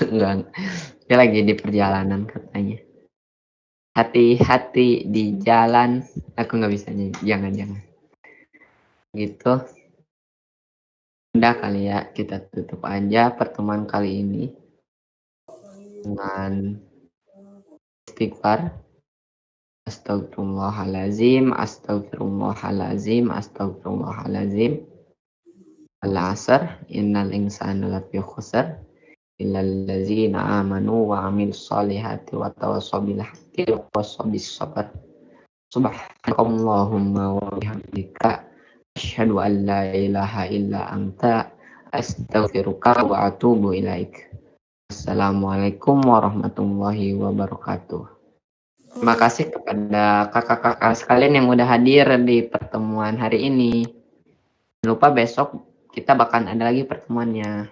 enggak. Dia lagi di perjalanan katanya. Hati-hati di jalan. Aku nggak bisa nyanyi. Jangan. Gitu. Udah kali ya, kita tutup aja pertemuan kali ini dengan istighfar. Astagfirullahalazim. Al-asr, innal insana lafi khusr illal ladzina amanu wa amilus solihati wa tawassaw bil haqqi wa tawassaw bis sabr. Subhanakallahumma wa bihamdika asyhadu an la ilaha illa anta astaghfiruka wa atubu ilaik. Assalamualaikum warahmatullahi wabarakatuh. Terima kasih kepada kakak-kakak sekalian yang udah hadir di pertemuan hari ini. Jangan lupa besok kita bakal ada lagi pertemuannya.